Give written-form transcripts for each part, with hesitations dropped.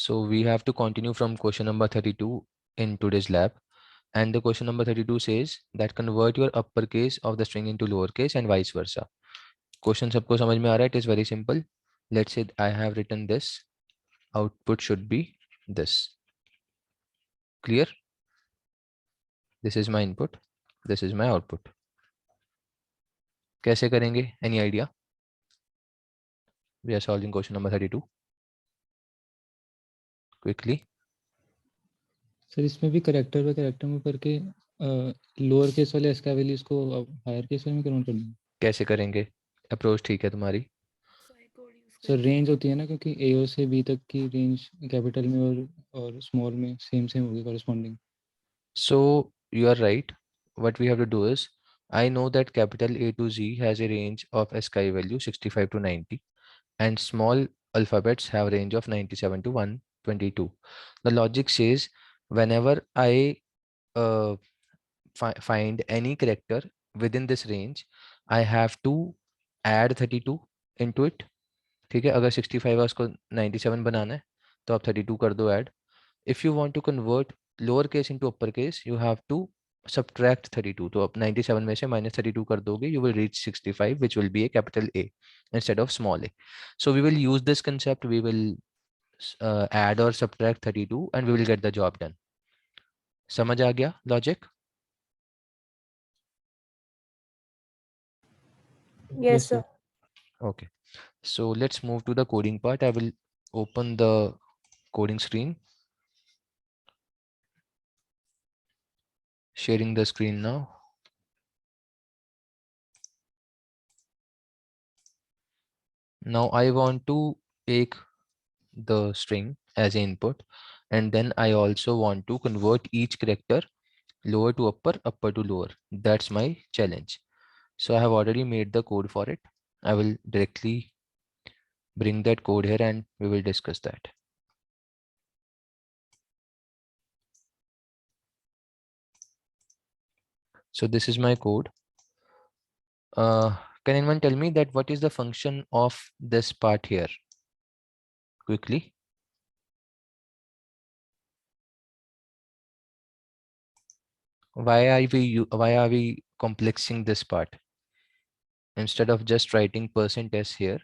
So we have to continue from question number 32 in today's lab. And the question number 32 says that convert your uppercase of the string into lowercase and vice versa. Question सबको समझ में आ रहा है? It is very simple. Let's say I have written this. Output should be this. Clear? This is my input. This is my output. कैसे करेंगे? Any idea? We are solving question number 32. Quickly. Sir इसमें भी character में करके lower case वाले S का values को higher case में कन्वर्ट करना है। कैसे करेंगे? अप्रोच ठीक है तुम्हारी? सर रेंज होती है ना, क्योंकि ए और से बी तक की रेंज कैपिटल में और स्मॉल में सेम होगी corresponding. So you are right. What we have to do is, I know that capital A to Z has a range of ASCII value 65 to 90, and small alphabets have range of 97 to 122. The logic says whenever I uh, find any character within this range, I have to add 32 into it. ठीक है, अगर 65 है उसको 97 बनाना है तो आप 32 कर दो add. If you want to convert lower case into upper case, you have to subtract 32. तो आप 97 में से minus 32 कर दोगे, you will reach 65, which will be a capital A instead of small a. So we will use this concept. We will add or subtract 32 and we will get the job done. समझ आ गया logic? Yes, sir. Okay. So let's move to the coding part. I will open the coding screen. Sharing the screen now. Now I want to take the string as input, and then I also want to convert each character lower to upper, upper to lower. That's my challenge. So I have already made the code for it. I will directly bring that code here and we will discuss that. So this is my code. Can anyone tell me that what is the function of this part here? Quickly. Why are we complexing this part? Instead of just writing %s here,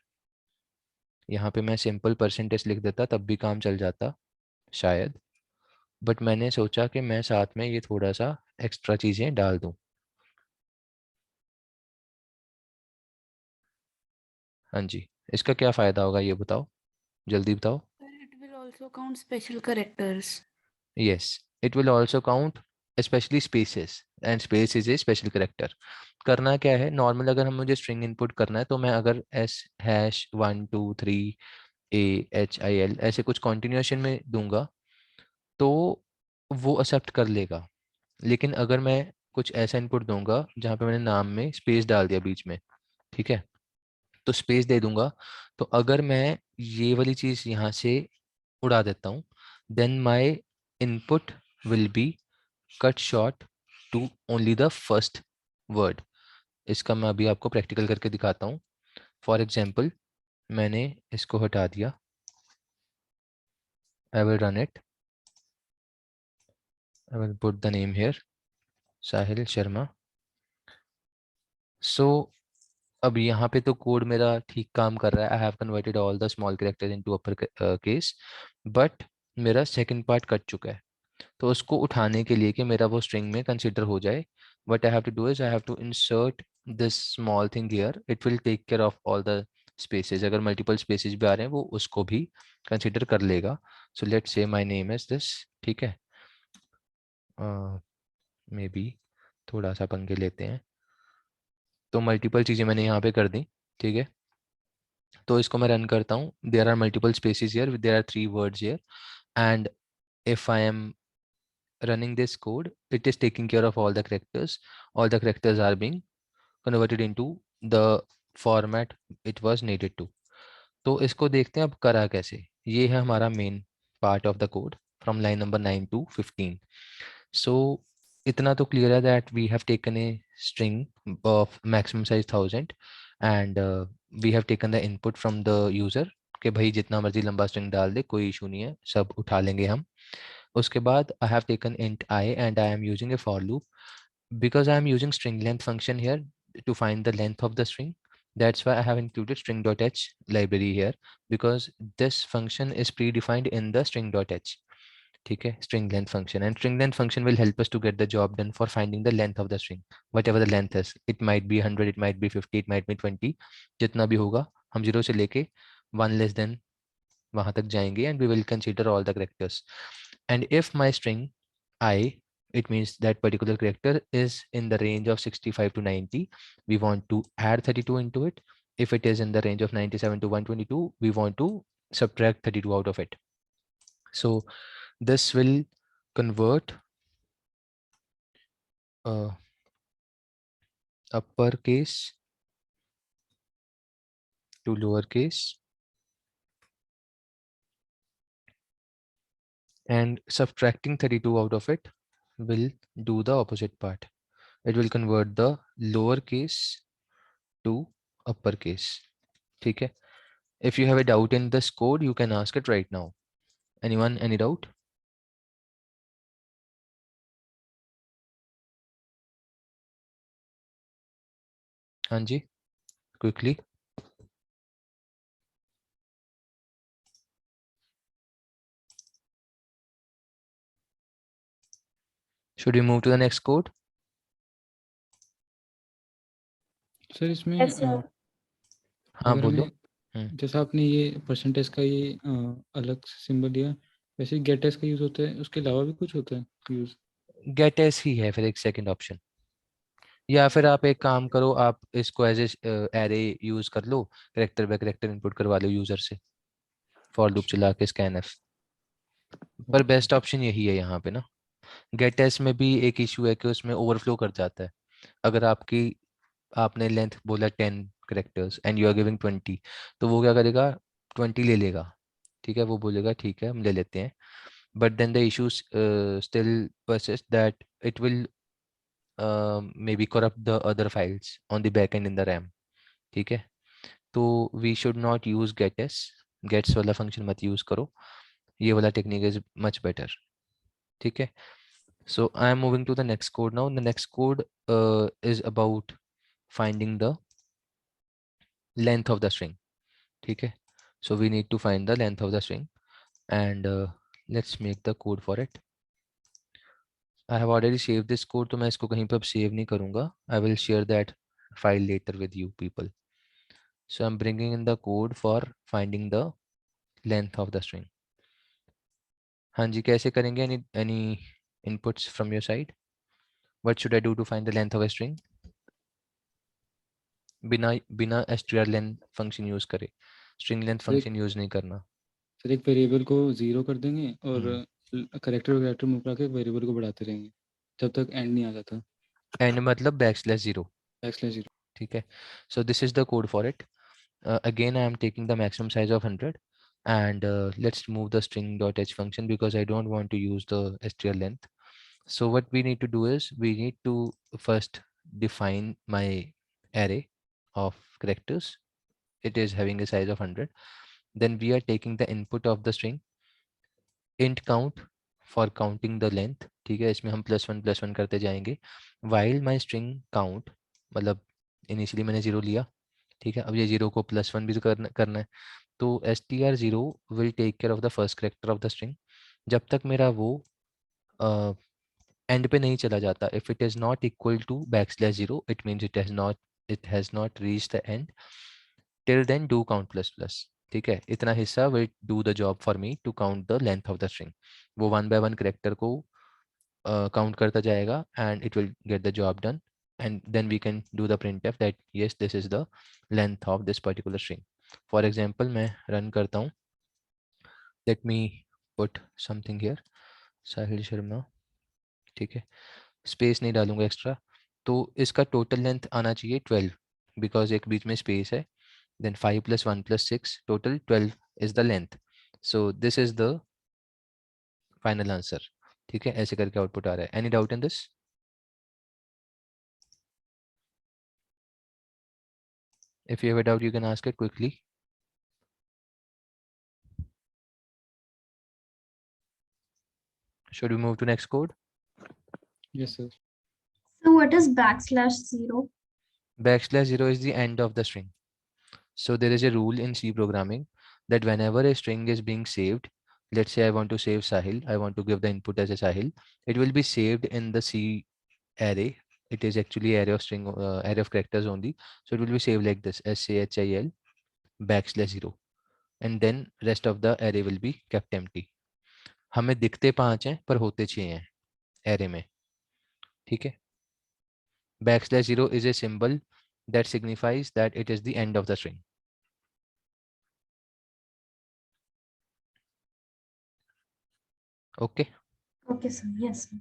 यहाँ पे मैं simple % लिख देता तब भी काम चल जाता शायद, बट मैंने सोचा कि मैं साथ में ये थोड़ा सा एक्स्ट्रा चीजें डाल दूं. हाँ जी, इसका क्या फायदा होगा ये बताओ, जल्दी बताओ. It will also count special characters. Yes, it will also count especially spaces, and space is a special character. करना क्या है, नॉर्मल अगर हम मुझे स्ट्रिंग इनपुट करना है तो मैं अगर s#1 2 3 AHIL ऐसे कुछ कॉन्टिन्यूएशन में दूंगा तो वो एक्सेप्ट कर लेगा. लेकिन अगर मैं कुछ ऐसा इनपुट दूंगा जहाँ पे मैंने नाम में स्पेस डाल दिया बीच में, ठीक है, तो स्पेस दे दूंगा, तो अगर मैं ये वाली चीज यहाँ से उड़ा देता हूँ, then my input will be cut short to only the first word. इसका मैं अभी आपको प्रैक्टिकल करके दिखाता हूँ. फॉर एग्जाम्पल मैंने इसको हटा दिया. I will run it. I will put the name here, Sahil Sharma. So अब यहाँ पे तो कोड मेरा ठीक काम कर रहा है. I have converted all the small characters into upper case, but मेरा सेकंड पार्ट कट चुका है. तो उसको उठाने के लिए कि मेरा वो स्ट्रिंग में कंसिडर हो जाए, what I have to do is I have to insert this small thing here. It will take care of all the spaces. अगर मल्टीपल स्पेसेस भी आ रहे हैं वो उसको भी कंसिडर कर लेगा. So let's say my name is this. ठीक है, मे बी थोड़ा सा पंगे लेते हैं. तो मल्टीपल चीज़ें मैंने यहाँ पे कर दी, ठीक है. तो इसको मैं रन करता हूँ. There are multiple spaces here, there are 3 words here, and if I am running this code, it is taking care of all the characters. All the characters are being converted into the format it was needed to. तो इसको देखते हैं अब करा कैसे. ये है हमारा main part of the code from line number 9 to 15. So इतना तो क्लियर है that we have taken a string of maximum size 1000 and we have taken the input from the user कि भाई जितना मर्जी लंबा स्ट्रिंग डाल दे, कोई इशू नहीं है, सब उठा लेंगे हम। उसके बाद I have taken int I and I am using a for loop because I am using string length function here to find the length of the string. That's why I have included string.h library here, because this function is predefined in the string.h. ठीक है, string length function, and string length function will help us to get the job done for finding the length of the string, whatever the length is. It might be 100, it might be 50, it might be 20, जितना भी होगा हम 0 से लेके 1 less than वहां तक जाएंगे, and we will consider all the characters. And if my string I, it means that particular character is in the range of 65 to 90, we want to add 32 into it. If it is in the range of 97 to 122, we want to subtract 32 out of it. So this will convert uppercase to lowercase, and subtracting 32 out of it will do the opposite part. It will convert the lowercase to uppercase. ठीक है. If you have a doubt in this code, you can ask it right now. Anyone, any doubt? Anji, quickly. Should we move to the next code? Sir इसमें Yes, sir. हाँ अगर बोलो. हमें जैसा आपने ये परसेंटेज का ये अलग सिंबल दिया, वैसे गेट एस का यूज होता है, उसके अलावा भी कुछ होता है यूज? गेट एस ही है फिर एक सेकंड ऑप्शन, या फिर आप एक काम करो, आप इसको एज एरे यूज कर लो, करेक्टर बाय करेक्टर इनपुट करवा लो यूजर से, फॉर लूप चला के scanf. पर बेस्ट ऑप्शन यही है यहाँ पे ना. गेट एस में भी एक इशू है कि उसमें ओवरफ्लो कर जाता है. अगर आपने लेंथ बोला 10 characters and you are giving 20, तो वो क्या करेगा, 20 ले लेगा. ठीक है, वो बोलेगा ठीक है हम ले लेते हैं, but then the issue still persists that it will maybe corrupt the other files on the back end in the RAM. ठीक है, तो we should not use getS. gets वाला फंक्शन मत यूज करो, ये वाला टेक्निक इज मच बेटर. ठीक है, so I am moving to the next code now. The next code is about finding the length of the string. ठीक है, so we need to find the length of the string, and let's make the code for it. I have already saved this code, तो मैं इसको कहीं पर अब save नहीं करूँगा. I will share that file later with you people. So I'm bringing in the code for finding the length of the string. हाँ जी, कैसे करेंगे? Any inputs from your side? What should I do to find the length of a string? बिना strlen function use करे, string length function use नहीं करना. Sir एक variable को 0 कर देंगे और करेक्टर मूव करके वेरिएबल को बढ़ाते रहेंगे जब तक एंड नहीं आ जाता. एंड मतलब \0. \0. ठीक है, so this is the code for it. Again, I am taking the maximum size of 100, and let's move the string.h function because I don't want to use the str length. So what we need to do is we need to first define my array of characters. It is having a size of 100. Then we are taking the input of the string int count for counting the length. ठीक है, इसमें हम +1 करते जाएंगे while my string count, मतलब initially मैंने 0 लिया. ठीक है, अब ये 0 को +1 भी तो करना है, तो str0 will take care of the first character of the string जब तक मेरा वो एंड पे नहीं चला जाता. if it is not equal to \0, it means it has not reached the end. till then do count ++. ठीक है, इतना हिस्सा will do the job for me to count the length of the string. वो 1 by 1 character को count करता जाएगा and it will get the job done, and then we can do the printf that yes, this is the length of this particular string. For example, मैं run करता हूँ. let me put something here, साहिल शर्मा. ठीक है, space नहीं डालूंगा extra. तो इसका total length आना चाहिए 12, बिकॉज एक बीच में स्पेस है. then 5 plus 1 plus 6, total 12 is the length. So this is the final answer. ठीक है, ऐसे करके आउटपुट आ रहा है. Any doubt in this? if you have a doubt you can ask it quickly. Should we move to next code? Yes, sir. So what is \0? Backslash 0 is the end of the string. So there is a rule in C programming that whenever a string is being saved, let's say I want to save Sahil, I want to give the input as a Sahil, it will be saved in the C array. It is actually array of string, array of characters only. So it will be saved like this, SAHIL backslash 0, and then rest of the array will be kept empty. हमें दिखते 5 हैं पर होते 6 हैं array में, ठीक है. Backslash 0 is a symbol that signifies that it is the end of the string. Okay. Okay, sir. Yes, sir.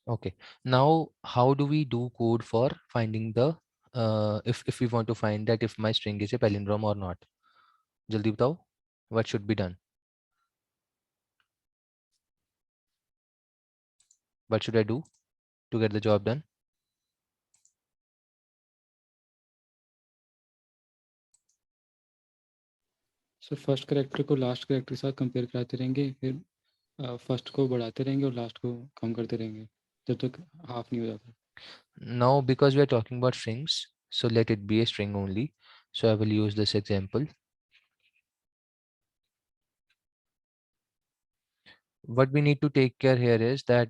Okay. Now, how do we do code for finding the if we want to find that if my string is a palindrome or not? Jaldi batao, what should be done? What should I do to get the job done? So first character को last character के साथ compare कराते रहेंगे, फिर first को बढ़ाते रहेंगे और लास्ट को कम करते रहेंगे जब तक हाफ नहीं हो जाता. Now, because we are talking about strings, so let it be a string only. So I will use this example. What we need to take care here is that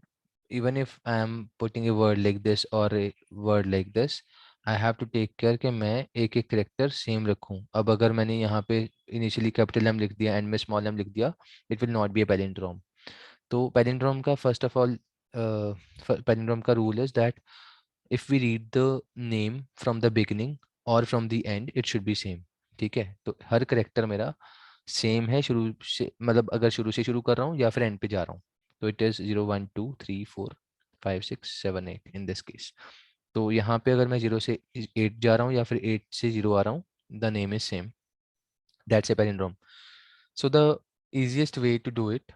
even if I am putting a word like this or a word like this, I have to take care कि मैं एक एक character same रखूं. अब अगर मैंने यहाँ पे इनिशियली कैपिटल एम लिख दिया एंड में स्मॉल एम लिख दिया, it will not be a palindrome. तो पैलिंड्रोम का फर्स्ट ऑफ ऑल पैलिंड्रोम का rule is that if we read the name from the beginning और from the end it should be same. ठीक है, तो हर character मेरा सेम है शुरू से, मतलब अगर शुरू से शुरू कर रहा हूँ या फिर एंड पे जा रहा हूँ. तो it is 0 1 2 3 4 5 6 7 8 in this case. तो यहाँ पे अगर मैं 0 से 8 जा रहा हूँ या फिर 8 से 0 आ रहा हूँ, the name is same. That's a palindrome. So the easiest way to do it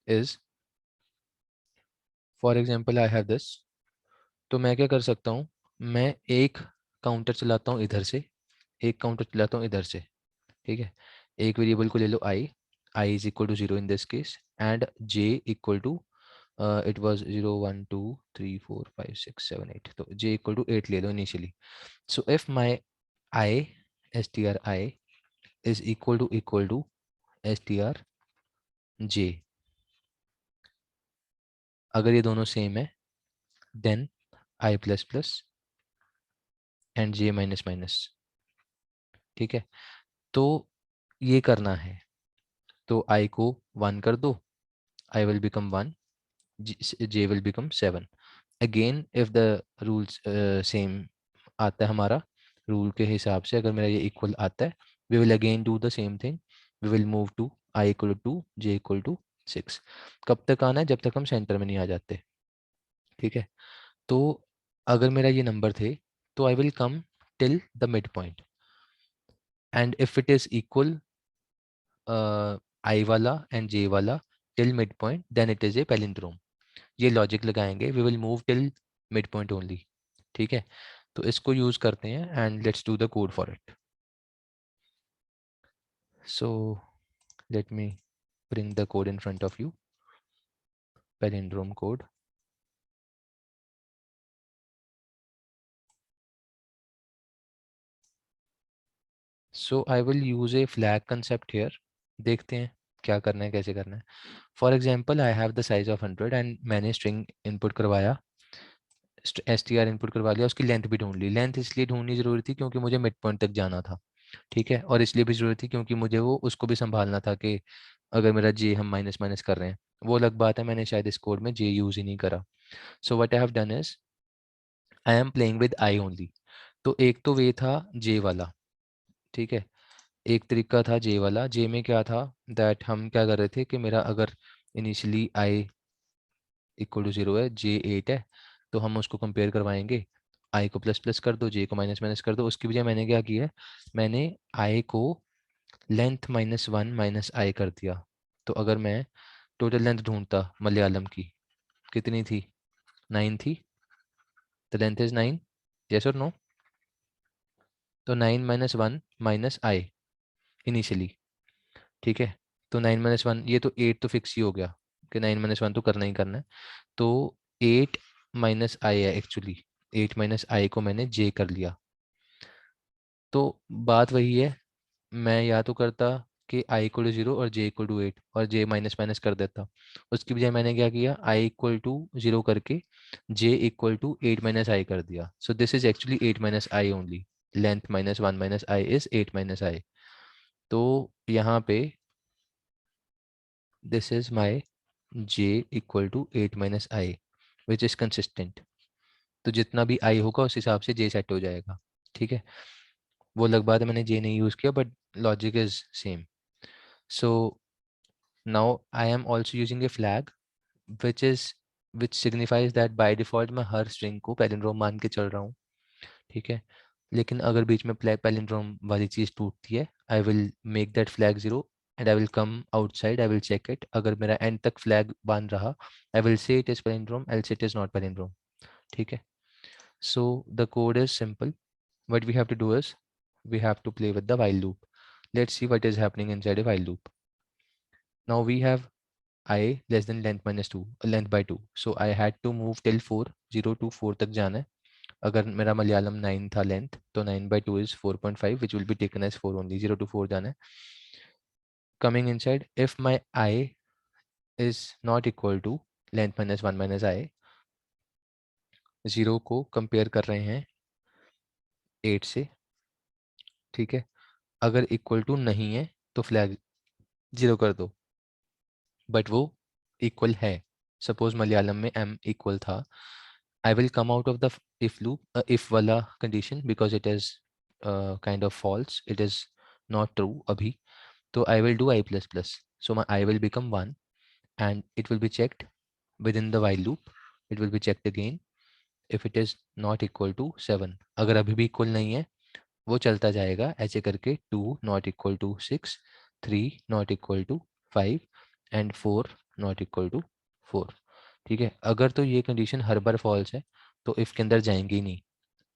is, for example I have this. तो मैं क्या कर सकता हूँ, मैं एक काउंटर चलाता हूँ इधर से, एक काउंटर चलाता हूँ इधर से. ठीक है, एक वेरिएबल को ले लो i is equal to 0 in this case and j equal to it was 0 1 2 3 4 5 6 7 8. तो j इक्वल टू 8 ले लो initially. So if my i str I is equal to str j, अगर ये दोनों सेम है then i plus plus and j minus minus. ठीक है, तो ये करना है. तो i को 1 कर दो, i will become 1, j will become 7. Again if the rules same आता है हमारा रूल के हिसाब से, अगर मेरा ये इक्वल आता है, we will again do the same thing. We will move to i equal to j equal to 6. कब तक आना है, जब तक हम सेंटर में नहीं आ जाते. ठीक है, तो अगर मेरा ये नंबर थे तो I will come till the mid point and if it is equal i वाला एंड j वाला till mid point then it is a palindrome. ये लॉजिक लगाएंगे, we will move till mid point only. ठीक है, तो इसको use करते हैं and let's do the code for it. So let me bring the code in front of you. Palindrome code. So I will use a flag concept here. देखते हैं क्या करना है, कैसे करना है. For example, I have the size of 100 and मैंने string input करवाया, str input करवा लिया, उसकी लेंथ भी ढूंढ ली. लेंथ इसलिए ढूंढनी जरूरी थी क्योंकि मुझे मिड पॉइंट तक जाना था. ठीक है, और इसलिए भी जरूरत थी क्योंकि मुझे वो उसको भी संभालना था कि अगर मेरा जे हम माइनस माइनस कर रहे हैं, वो अलग बात है, मैंने शायद इस कोड में जे यूज ही नहीं करा. So what I have done is I am playing with I only. तो एक तो वे था जे वाला. ठीक है, एक तरीका था जे वाला. जे में क्या था दैट हम क्या कर रहे थे कि मेरा अगर इनिशियली आई इक्वल टू 0 है, जे 8 है, तो हम उसको कंपेयर करवाएंगे. आई को प्लस प्लस कर दो, जे को माइनस माइनस कर दो. उसकी बजाय मैंने क्या किया है, मैंने आई को लेंथ -1 माइनस आई कर दिया. तो अगर मैं टोटल लेंथ ढूंढता मलयालम की, कितनी थी, 9 थी. द लेंथ इज 9, यस और नो. तो 9 - 1 माइनस आई इनिशियली. ठीक है, तो 9 - 1, ये तो 8 तो फिक्स ही हो गया. कि 9 - 1 तो करना ही करना है। तो 8 - I है एक्चुअली, 8 - I को मैंने j कर लिया। तो बात वही है, मैं या तो करता कि I = 0 और j = 8 और j माइनस माइनस कर देता। उसकी बजाय मैंने क्या किया, I = 0 करके j = 8 - I कर दिया। सो this is actually 8 - I only. Length -1 - I is 8 - I। तो यहाँ पे this is my j = 8 - I which is consistent. तो जितना भी I होगा उस हिसाब से j सेट हो जाएगा। ठीक है, वो अलग बात है, मैंने j नहीं यूज किया, but logic is same. So now I am also using A flag which signifies that by default मैं हर स्ट्रिंग को पैलिंड्रोम मान के चल रहा हूँ। ठीक है, लेकिन अगर बीच में पैलिंड्रोम वाली चीज़ टूटती है, I will make that flag 0 and I will come outside, I will check it. अगर मेरा एंड तक फ्लैग बांध रहा, I will say it is palindrome, else it is not palindrome. ठीक है, so the code is simple. what we have to do is we have to play with the while loop. Let's see what is happening inside a while loop. Now we have I less than length minus 2, length by 2. So I had to move till 4, 0 to 4 तक जाना है। अगर मेरा मलयालम 9 था length, तो 9/2 is 4.5 which will be taken as 4 only, 0 to 4 जाना है। Coming inside, if my I is not equal to length minus 1 minus I, 0 को कंपेयर कर रहे हैं 8 से। ठीक है, अगर इक्वल टू नहीं है तो फ्लैग 0 कर दो, बट वो इक्वल है। सपोज मलयालम में m इक्वल था, I will come out of the if loop, if वाला condition, because it is kind of false, it is not true अभी। तो I will do i++, so my I will become 1 and it will be checked within the while loop. It will be checked again if it is not equal to 7। अगर अभी भी equal नहीं है, वो चलता जाएगा ऐसे करके, 2 not equal to 6, 3 not equal to 5 and 4 not equal to 4। ठीक है, अगर तो ये कंडीशन हर बार फॉल्स है तो इफ के अंदर जाएंगे ही नहीं।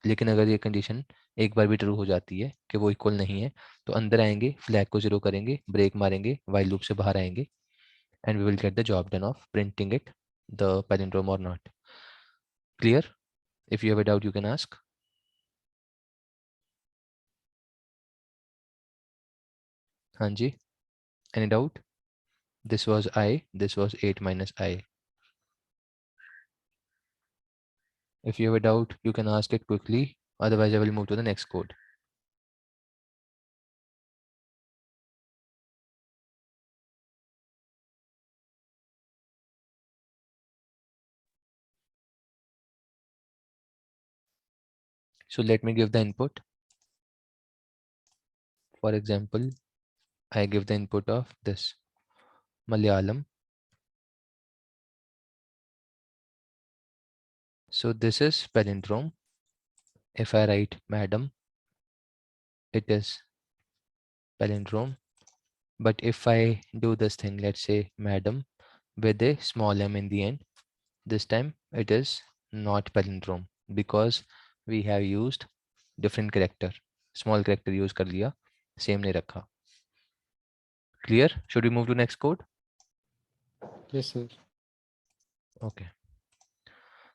लेकिन अगर ये कंडीशन एक बार भी ट्रू हो जाती है कि वो इक्वल नहीं है, तो अंदर आएंगे, फ्लैग को 0 करेंगे, ब्रेक मारेंगे, वाइल लूप से बाहर आएंगे, and we will get the job done of printing it, the palindrome or not. Clear? If you have a doubt, you can ask. Hanji, any doubt? This was I, this was 8 minus I. If you have a doubt, you can ask it quickly. Otherwise, I will move to the next code. So let me give the input. For example, I give the input of this Malayalam. So this is palindrome. If I write madam, it is palindrome. But if I do this thing, let's say madam with a small m in the end, this time it is not palindrome because we have used different character, small character use कर लिया, same नहीं रखा। Clear? Should we move to next code? Yes, sir. Okay.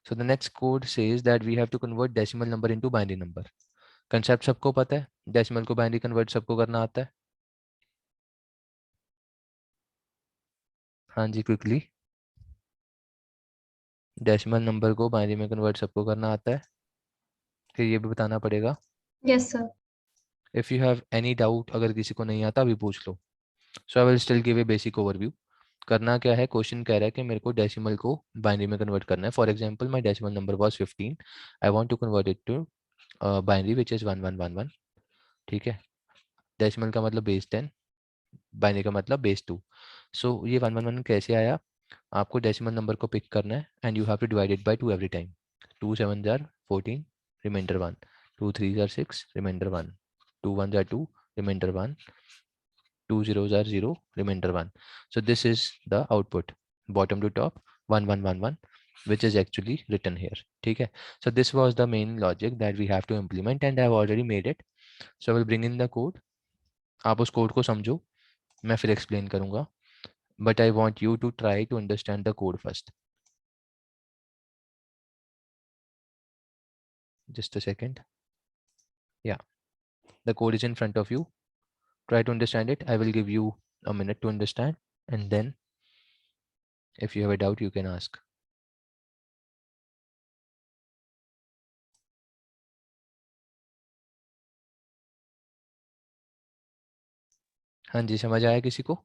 So the next code says that we have to convert decimal number into binary number. Concept सबको पता है, decimal को binary convert सबको करना आता है। हाँ जी, quickly. Decimal number को binary में convert सबको करना आता है, फिर ये भी बताना पड़ेगा। Yes, sir. If you have any doubt, अगर किसी को नहीं आता अभी पूछ लो। So I will still give a basic overview. करना क्या है, क्वेश्चन कह रहा है कि मेरे को डेसिमल को बाइनरी में कन्वर्ट करना है। For example my decimal number was 15, I want to convert it to binary which is 1111। ठीक है, डेसिमल का मतलब बेस 10, बाइनरी का मतलब बेस 2। सो ये 111 कैसे आया, आपको डेसिमल नंबर को पिक करना है and you have to divide it by 2 every time. 2 7 जार 14, रिमाइंडर 1, 2 3 जार 6, रिमाइंडर 1, 2 1 जार 2, remainder 1, 2 0 are 0, remainder 1. So this is the output, bottom to top 1 1 1 1, which is actually written here. ठीक है, so this was the main logic that we have to implement and I have already made it. So I will bring in the code. आप उस code को समझो, मैं फिर explain करूंगा। but I want you to try to understand the code first. Just a second. Yeah, the code is in front of you. Try to understand it. I will give you a minute to understand, and then if you have a doubt, you can ask. हाँ जी, समझ आया किसी को?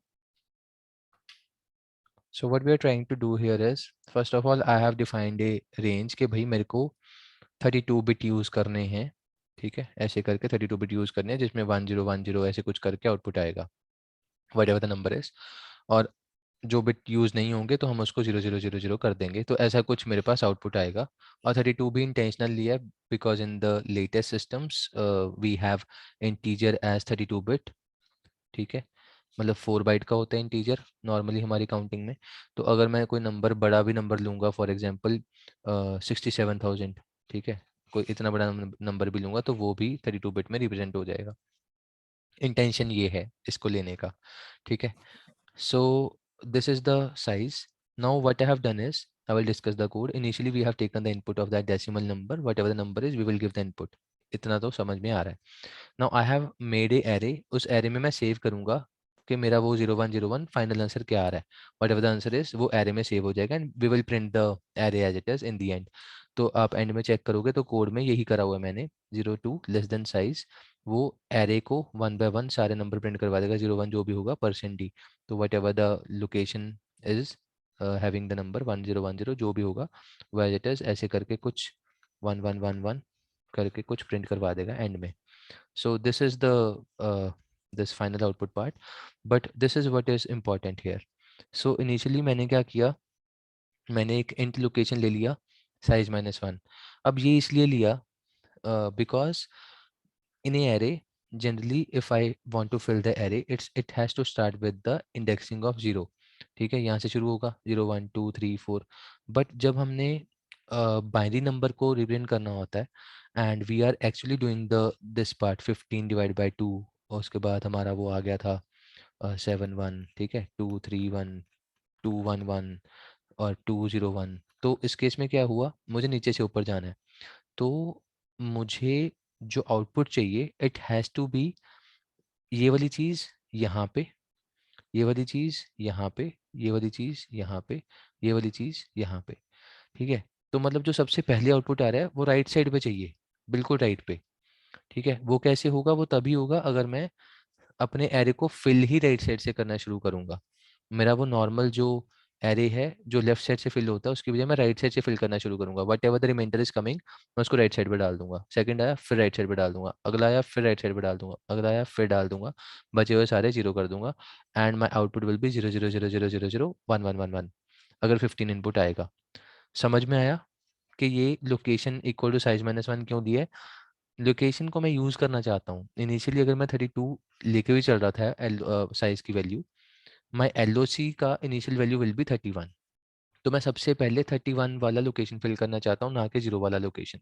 So what we are trying to do here is, first of all, I have defined a range कि भाई मेरे को 32 bit use करने हैं, ठीक है, ऐसे करके 32 बिट यूज करने हैं जिसमें 1010 ऐसे कुछ करके आउटपुट आएगा, whatever the number is, और जो बिट यूज नहीं होंगे तो हम उसको 0000 कर देंगे, तो ऐसा कुछ मेरे पास आउटपुट आएगा। और 32 भी इंटेंशनल लिया है because in the latest systems we have integer as 32 bit, ठीक है, मतलब 4 बाइट का होता है इंटीजर नॉर्मली हमारी काउंटिंग में। तो अगर मैं कोई नंबर बड़ा भी नंबर लूँगा, फॉर एग्जांपल 67,000, ठीक है, कोई इतना बड़ा नंबर भी लूँगा तो वो भी 32 बिट में रिप्रेजेंट हो जाएगा। इंटेंशन ये है इसको लेने का, ठीक है। So this is the size. Now what I have done is, I will discuss the code. Initially we have taken the input of that decimal number, whatever the number is, we will give the input. इतना तो समझ में आ रहा है। Now I have made a array. उस array में मैं save करूंगा कि मेरा वो 0101 फाइनल आंसर क्या आ रहा है, whatever the answer is वो array में सेव हो जाएगा and we will print the array as it is in the end. तो आप एंड में चेक करोगे तो कोड में यही करा हुआ है मैंने, 02 लेस देन साइज, वो एरे को 1 बाय 1 सारे नंबर प्रिंट करवा देगा, 01 जो भी होगा %d, तो what ever the location is having the number 1010 जो भी होगा वो एज इट इज ऐसे करके कुछ 1111 करके कुछ प्रिंट करवा देगा एंड में। सो this is the this final output part, but this is what is important here. So initially मैंने क्या किया, मैंने एक इंट लोकेशन ले लिया साइज -1। अब ये इसलिए लिया because in a array, generally if I want to fill the array, it has to start with the indexing of 0, ठीक है, यहाँ से शुरू होगा 0 1 2 3 4, बट जब हमने बाइनरी नंबर को रिप्रेजेंट करना होता है and we are actually doing the this part 15 divide by 2, और उसके बाद हमारा वो आ गया था 7 1, ठीक है, 2 3 1 2 1 1 और 2 0 1। तो इस केस में क्या हुआ, मुझे नीचे से ऊपर जाना है, तो मुझे जो आउटपुट चाहिए इट हैज़ टू बी ये वाली चीज़ यहाँ पे, ये वाली चीज़ यहाँ पे, ये वाली चीज़ यहाँ पे, ये वाली चीज़ यहाँ पे, ठीक है। तो मतलब जो सबसे पहले आउटपुट आ रहा है वो राइट साइड पे चाहिए, बिल्कुल राइट पे, ठीक है। वो कैसे होगा, वो तभी होगा अगर मैं अपने एरे को फिल ही राइट साइड से करना शुरू करूंगा। मेरा वो नॉर्मल जो एरे है जो लेफ्ट साइड से फिल होता है उसकी बजाय मैं राइट साइड से फिल करना शुरू करूंगा, whatever the remainder is coming मैं उसको राइट साइड पे डाल दूंगा। सेकंड आया फिर राइट साइड पे डाल दूंगा, अगला आया फिर राइट साइड पे डाल दूंगा, अगला आया फिर डाल दूंगा, बचे हुए सारे जीरो कर दूंगा and my output will be 0 0 0 0 0 0 1 1 1 1 अगर 15 इनपुट आएगा। समझ में आया कि ये लोकेशन इक्वल टू साइज -1 क्यों दिया है? लोकेशन को मैं यूज़ करना चाहता हूँ। इनिशियली अगर मैं 32 लेके भी चल रहा था साइज़ की वैल्यू, माई एलओसी का इनिशियल वैल्यू विल बी 31, तो मैं सबसे पहले 31 वाला लोकेशन फिल करना चाहता हूँ, ना कि 0 वाला लोकेशन।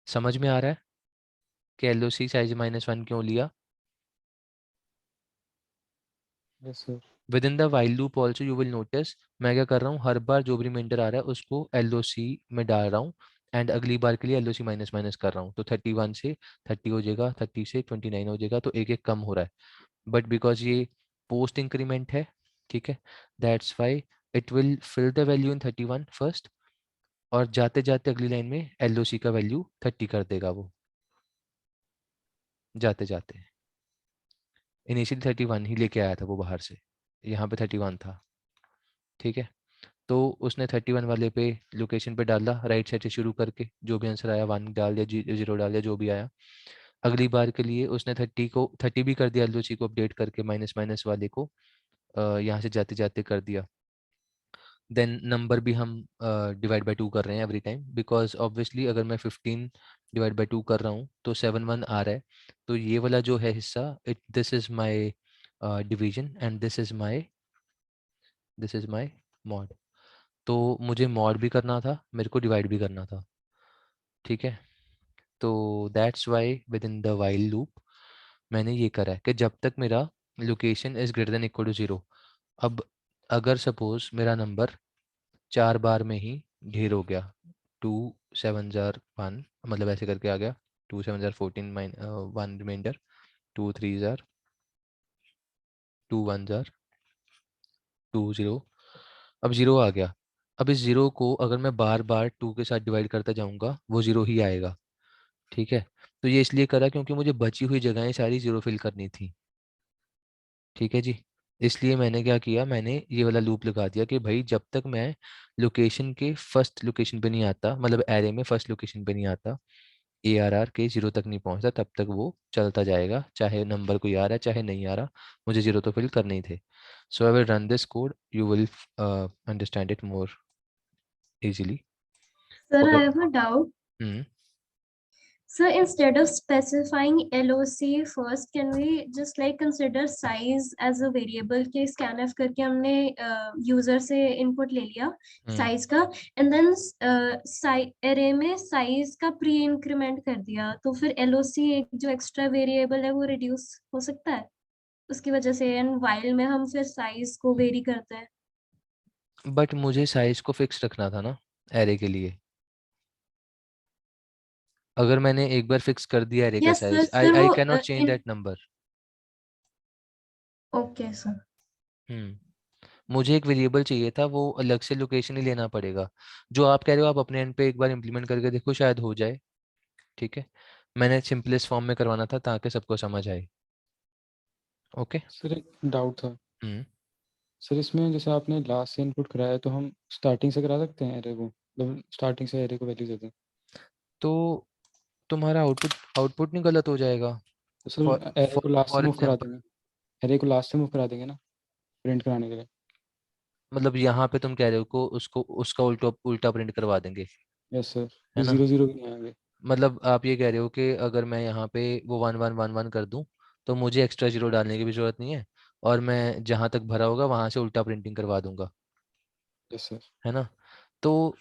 समझ में आ रहा है कि एलओसी साइज -1 क्यों लिया? Yes sir. With in the while loop also you will notice मैं क्या कर रहा हूँ, हर बार जो भी रिमाइंडर आ रहा है उसको एलओसी में डाल रहा हूँ एंड अगली बार के लिए एलओसी माइनस माइनस कर रहा हूँ, तो 31 से 30 हो जाएगा, 30 से 29 हो जाएगा, तो एक एक कम हो रहा है। बट बिकॉज ये पोस्ट इंक्रीमेंट है, ठीक है, that's why it will fill the value in 31 first, और जाते जाते अगली लाइन में एलओसी का वैल्यू 30 कर देगा वो, जाते जाते। इनिशियली 31 ही लेके आया था वो बाहर से, यहाँ पे 31 था, ठीक है। तो उसने 31 वाले पे लोकेशन पे डाला राइट साइड से शुरू करके, जो भी आंसर आया 1 डाल दिया, 0 डाल दिया, जो भी आया। अगली बार के लिए उसने 30 भी कर दिया एलओसी को अपडेट करके, माइनस माइनस वाले को यहाँ से जाते जाते कर दिया। देन नंबर भी हम डिवाइड बाय 2 कर रहे हैं एवरी टाइम, बिकॉज ऑब्वियसली अगर मैं 15 डिवाइड बाय 2 कर रहा हूँ तो 7 1 आ रहा है, तो ये वाला जो है हिस्सा this is my division and this is my mod. तो मुझे मॉड भी करना था, मेरे को डिवाइड भी करना था, ठीक है। तो that's why within the while loop मैंने ये करा है कि जब तक मेरा location is greater than equal to 0, अब अगर सपोज मेरा नंबर 4 बार में ही ढेर हो गया, 2 7 जार 1, मतलब ऐसे करके आ गया, 2 7 जार 14 1 रिमाइंडर, 2 3 जार 2 1 जार 2 0, अब 0 आ गया। अब इस 0 को अगर मैं बार बार 2 के साथ डिवाइड करता जाऊंगा वो 0 ही आएगा। ठीक है, तो ये इसलिए करा क्योंकि मुझे बची हुई जगहें सारी 0 फिल करनी थी। ठीक है जी, इसलिए मैंने क्या किया, मैंने ये वाला लूप लगा दिया कि भाई जब तक मैं लोकेशन के फर्स्ट लोकेशन पे नहीं आता, मतलब एरे में फर्स्ट लोकेशन पे नहीं आता, ARR के 0 तक नहीं पहुंचता, तब तक वो चलता जाएगा, चाहे नंबर कोई आ रहा है चाहे नहीं आ रहा, मुझे 0 तो फिल करने ही थे। So I will run this code, you will understand it more easily. Sir, I और have a doubt. Hmm So instead of specifying LOC first, can we just like consider size as a variable के scanf करके हमने user से input ले लिया size का, and then array में size का pre increment कर दिया, तो फिर LOC एक जो extra variable है वो reduce हो सकता है उसकी वजह से, and while में हम फिर size को vary करते हैं। बट मुझे साइज को फिक्स रखना था ना एरे के लिए। अगर मैंने एक बार फिक्स कर दिया एरे का Yes sir, साइज, आई फिर आई वो cannot change in that number. okay sir. मुझे एक वेरिएबल चाहिए था, वो अलग से लोकेशन ही लेना पड़ेगा। जो आप कह रहे हो आप अपने एंड पे एक बार इम्प्लीमेंट करके देखो, शायद हो जाए। ठीक है, मैंने सिंपलेस्ट फॉर्म में करवाना था ताकि सबको समझ आए। ओके। सर एक डाउट था हम्म सर, इसमें जैसे आपने लास्ट से इनपुट कराया तो हम स्टार्टिंग से करा सकते हैं एरे को, मतलब स्टार्टिंग से एरे को वैल्यू देते हैं तो तुम्हारा आउटपुट आउटपुट नहीं गलत हो जाएगा। तो फॉर सर एरे को लास्ट से फॉर मूव करा एग्जाम्पल, देंगे, एरे को लास्ट से मूव करा देंगे ना प्रिंट कराने के लिए। मतलब यहाँ पे तुम कह रहे हो को उसको उसका उल्टा उल्टा प्रिंट करवा देंगे, यस सर, है ये ना। 0 0 भी नहीं आएंगे। मतलब आप ये कह रहे हो कि अगर मैं यहाँ पे वो 1 1 1 1 कर दूं तो मुझे एक्स्ट्रा 0 डालने की भी जरूरत नहीं है, और मैं जहाँ तक भरा होगा वहां से उल्टा प्रिंटिंग करवा दूंगा, यस सर। है ना। तो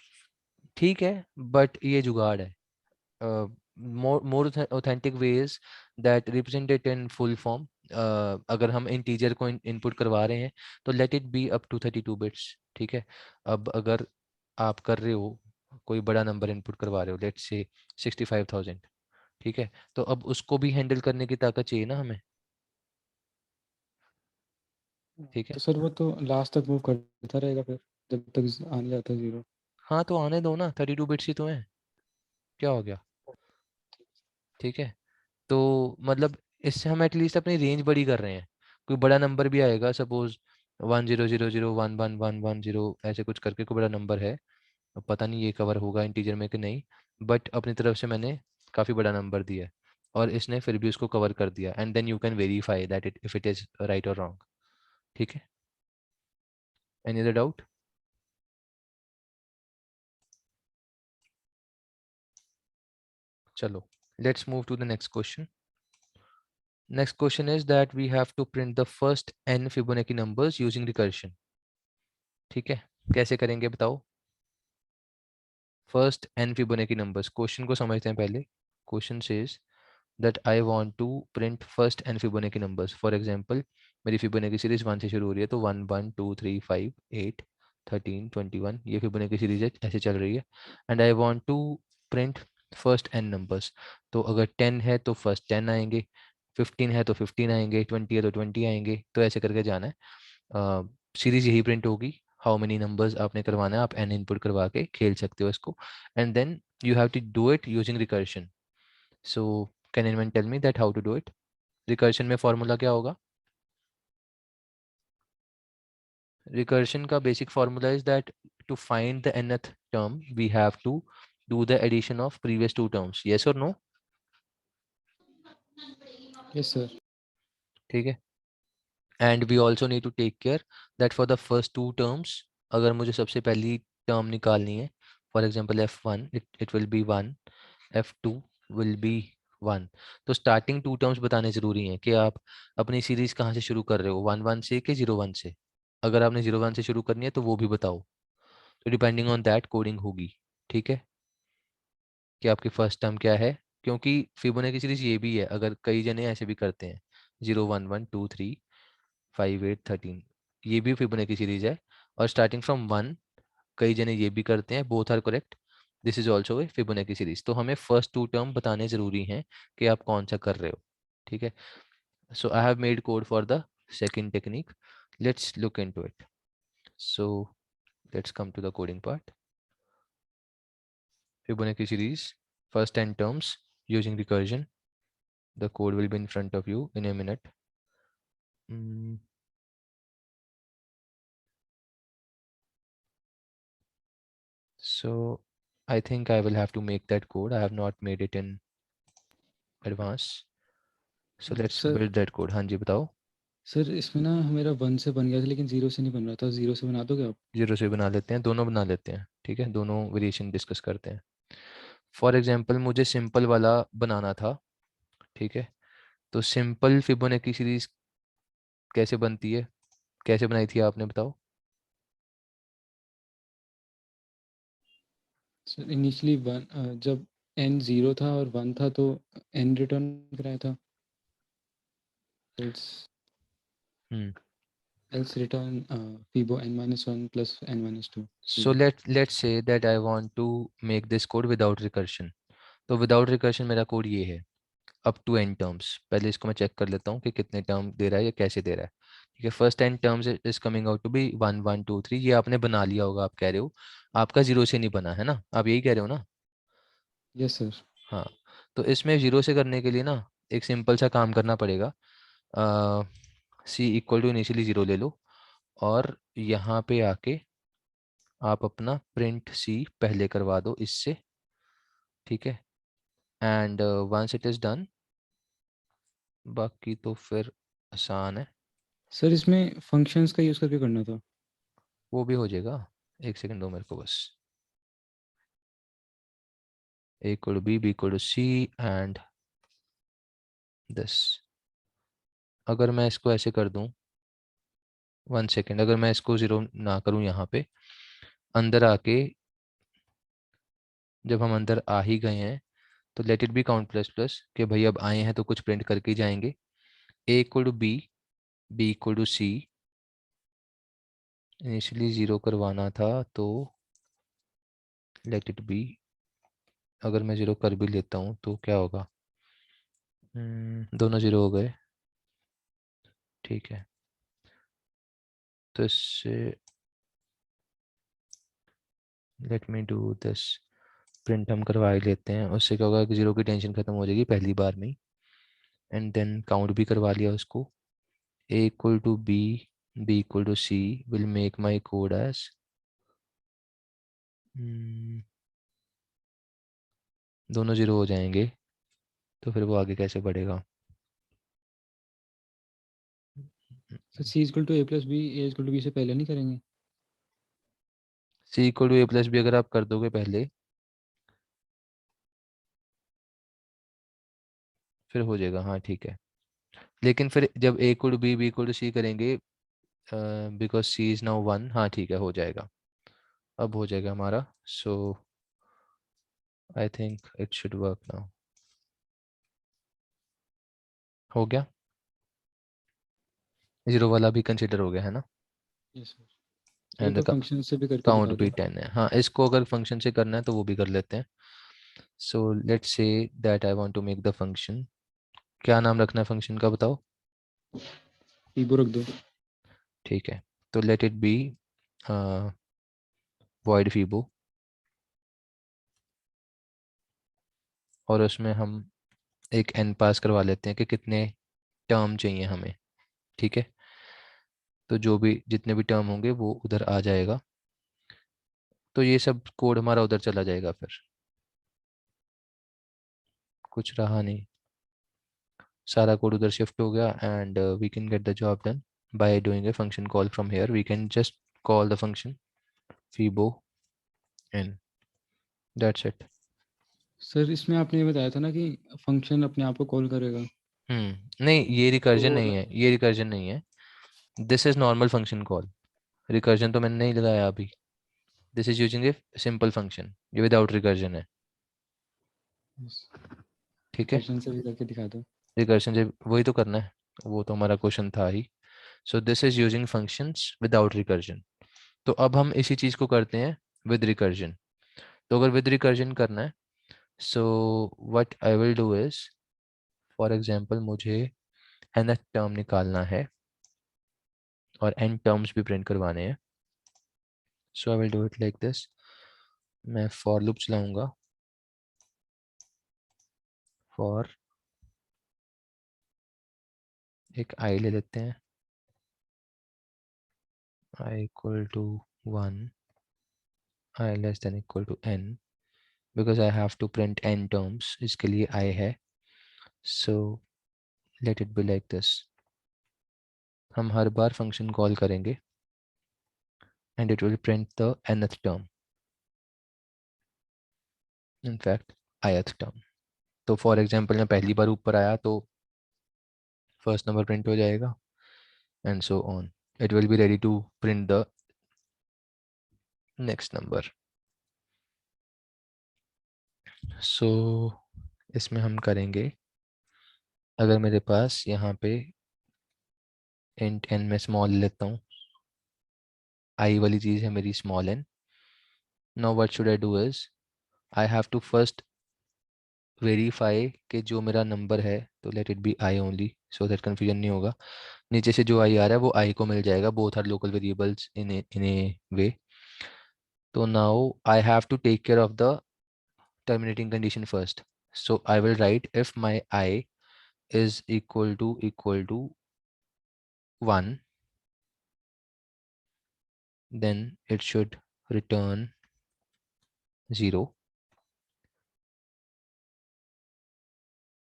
ठीक है, बट ये जुगाड़ है। More authentic ways that represent it in full form. अगर हम इंटीजर को इनपुट करवा रहे हैं तो let it be up to 32 bits. ठीक है, अब अगर आप कर रहे हो कोई बड़ा नंबर इनपुट करवा रहे हो, लेट्स से 65,000, ठीक है, तो अब उसको भी हैंडल करने की ताकत चाहिए ना हमें। ठीक है, तो सर वो तो लास्ट तक मूव करता रहेगा फिर जब तक आने जाता है 0। हाँ तो आने दो ना, 32 बिट्स ही तो हैं, क्या हो गया। ठीक है, तो मतलब इससे हम एटलीस्ट अपनी रेंज बड़ी कर रहे हैं। कोई बड़ा नंबर भी आएगा, सपोज 1000111110 ऐसे कुछ करके कोई बड़ा नंबर है, अब पता नहीं ये कवर होगा इंटीजर में कि नहीं, बट अपनी तरफ से मैंने काफ़ी बड़ा नंबर दिया है और इसने फिर भी उसको कवर कर दिया, and then you can verify that it if it is right और रॉन्ग। ठीक है, एनी अदर डाउट? चलो, let's move to the next question. Next question is that we have to print the first n Fibonacci numbers using recursion. ठीक है, कैसे करेंगे बताओ। First n Fibonacci numbers, question को समझते हैं पहले। Question says that I want to print first n Fibonacci numbers. For example, मेरी Fibonacci सीरीज 1 से शुरू हो रही है, तो 1 1 2 3 5 8 13 21, ये Fibonacci सीरीज ऐसे चल रही है, and I want to print first n numbers. तो अगर 10 है तो फर्स्ट 10 आएंगे, 15 है तो 15 आएंगे, 20 है तो 20 आएंगे, तो ऐसे करके जाना है। सीरीज यही प्रिंट होगी। हाउ मेनी नंबर्स आपने करवाना है, आप n इनपुट करवा के खेल सकते हो इसको, and then you have to do it using recursion. So can anyone tell me that how to do it. Recursion में फॉर्मूला क्या होगा? रिकर्शन का basic formula is that to find the nth term we have to do the addition of previous two terms. Yes or no? Yes sir. ठीक है, and we also need to take care that for the first two terms, अगर मुझे सबसे पहली term निकालनी है, for example f1, it will be 1, f2 will be 1, तो starting to terms बताने जरूरी हैं कि आप अपनी सीरीज कहाँ से शुरू कर रहे हो, 1 1 से कि 0 1 से। अगर आपने 0 1 से शुरू करनी है तो वो भी बताओ, तो डिपेंडिंग ऑन दैट कोडिंग होगी। ठीक है, कि आपकी फर्स्ट टर्म क्या है, क्योंकि फिबोनाची सीरीज ये भी है, अगर कई जने ऐसे भी करते हैं 0 1 1 2 3 5 8 13, ये भी फिबोनाची सीरीज है, और स्टार्टिंग फ्रॉम 1 कई जने ये भी करते हैं, both are correct, this is also a Fibonacci series. तो हमें फर्स्ट 2 टर्म बताने जरूरी हैं कि आप कौन सा कर रहे हो, ठीक है। So I have made code for the second technique, let's look into it. So let's come to the coding part. Fibonacci series, first 10 terms using recursion. The code will be in front of you in a minute. So I think I will have to make that code. I have not made it in advance. So let's sir build that code. हाँ जी बताओ। Sir इसमें ना मेरा 1 से बन गया था लेकिन 0 से नहीं बन रहा था, 0 से बना दोगे आप? 0 से बना लेते हैं, दोनों बना लेते हैं, ठीक है, दोनों वेरिएशन डिस्कस करते हैं। फॉर एग्जाम्पल मुझे सिंपल वाला बनाना था, ठीक है। तो सिंपल फिबोनाची सीरीज कैसे बनती है, कैसे बनाई थी आपने बताओ। सर इनिशियली जब n 0 था और 1 था तो n रिटर्न कराया था, हम्म else return fibo n-1 plus n-2. So let's say that I want to make this code without recursion. तो without recursion मेरा कोड ये है, up to n terms। पहले इसको मैं चेक कर लेता हूँ कि कितने टर्म दे रहा है या कैसे दे रहा है, ठीक है। First 10 terms is coming out to be 1 1 2 3। ये आपने बना लिया होगा, आप कह रहे हो, आपका 0 से नहीं बना है ना, आप यही कह रहे हो ना। Yes sir. हाँ, तो इसमें 0 से करने के लिए ना एक सिंपल सा काम करना पड़ेगा। सी इक्वल टू इनिशियली 0 ले लो, और यहाँ पे आके आप अपना प्रिंट सी पहले करवा दो इससे, ठीक है। And once it is done, बाकी तो फिर आसान है, सर इसमें फंक्शंस का यूज करके करना था। वो भी हो जाएगा। एक सेकंड दो मेरे को बस। a equal to b equal to c and this. अगर मैं इसको ऐसे कर दूं, 1 सेकेंड, अगर मैं इसको 0 ना करूं यहाँ पे, अंदर आके जब हम अंदर आ ही गए हैं तो let it B count plus plus, कि भाई अब आए हैं तो कुछ प्रिंट करके ही जाएंगे। a equal to b equal to c। Initially 0 करवाना था तो लेट इट बी, अगर मैं 0 कर भी लेता हूँ तो क्या होगा, दोनों 0 हो गए, ठीक है। तो इससे let me do this, print हम करवा ही लेते हैं, उससे क्या होगा कि 0 की टेंशन खत्म हो जाएगी पहली बार में ही। एंड देन काउंट भी करवा लिया उसको। a equal to b equal to c will make my code as, दोनों 0 हो जाएंगे, तो फिर वो आगे कैसे बढ़ेगा। Sir c equal to a plus b, a equal to b से पहले नहीं करेंगे? c equal to a plus b अगर आप कर दोगे पहले, फिर हो जाएगा, हाँ ठीक है। लेकिन फिर जब a equal to b equal to c करेंगे, बिकॉज c इज नाउ 1, हाँ ठीक है, हो जाएगा, अब हो जाएगा हमारा। So I think it should work now. हो गया, 0 वाला भी कंसिडर हो गया है ना, यस सर। एक एंड बार फंक्शन से भी करके काउंट दिखा भी दो। 10 है। हाँ, इसको अगर फंक्शन से करना है तो वो भी कर लेते हैं। So let's say that I want to make the function. क्या नाम रखना है फंक्शन का बताओ। fibo रख दो। ठीक है, तो let it B void fibo, और उसमें हम एक n पास करवा लेते हैं कि कितने टर्म चाहिए हमें, ठीक है। तो जो भी जितने भी टर्म होंगे वो उधर आ जाएगा, तो ये सब कोड हमारा उधर चला जाएगा, फिर कुछ रहा नहीं, सारा कोड उधर शिफ्ट हो गया। And we can get the job done by doing a function call from here. We can just call the function fibo n, that's it. Sir इसमें आपने ये बताया था ना कि फंक्शन अपने आप को कॉल करेगा। नहीं, ये रिकर्जन तो नहीं है, ये रिकर्जन नहीं है, this is normal function call. Recursion तो मैंने नहीं लगाया अभी, this is using a simple function, ये विदाउट रिकर्जन है, ठीक है। क्वेश्चन से भी करके दिखा दो। रिकर्जन से वही तो करना है, वो तो हमारा क्वेश्चन था ही। So this is using functions without recursion. तो अब हम इसी चीज को करते हैं with recursion. तो अगर with recursion करना है, so what I will do is, for example मुझे nth term निकालना है और n terms भी प्रिंट करवाने हैं. So I will do it like this. मैं for loop चलाऊंगा. For एक I ले लेते हैं, I equal to 1, I less than equal to n, because I have to print n terms, इसके लिए I है. So let it be like this. हम हर बार फंक्शन कॉल करेंगे and it will print the nth term, in fact ith term. तो for example मैं पहली बार ऊपर आया तो first number print हो जाएगा and so on. It will be ready to print the next number. So इसमें हम करेंगे, अगर मेरे पास यहाँ पे int n में small लेता हूँ, I वाली चीज़ है मेरी small n. Now what should I do is I have to first verify कि जो मेरा नंबर है, तो let it be I only so that confusion नहीं होगा. नीचे से जो I आ रहा है वो I को मिल जाएगा. Both are local variables in a way. तो now I have to take care of the terminating condition first. So I will write if my I is equal to 1, then it should return 0.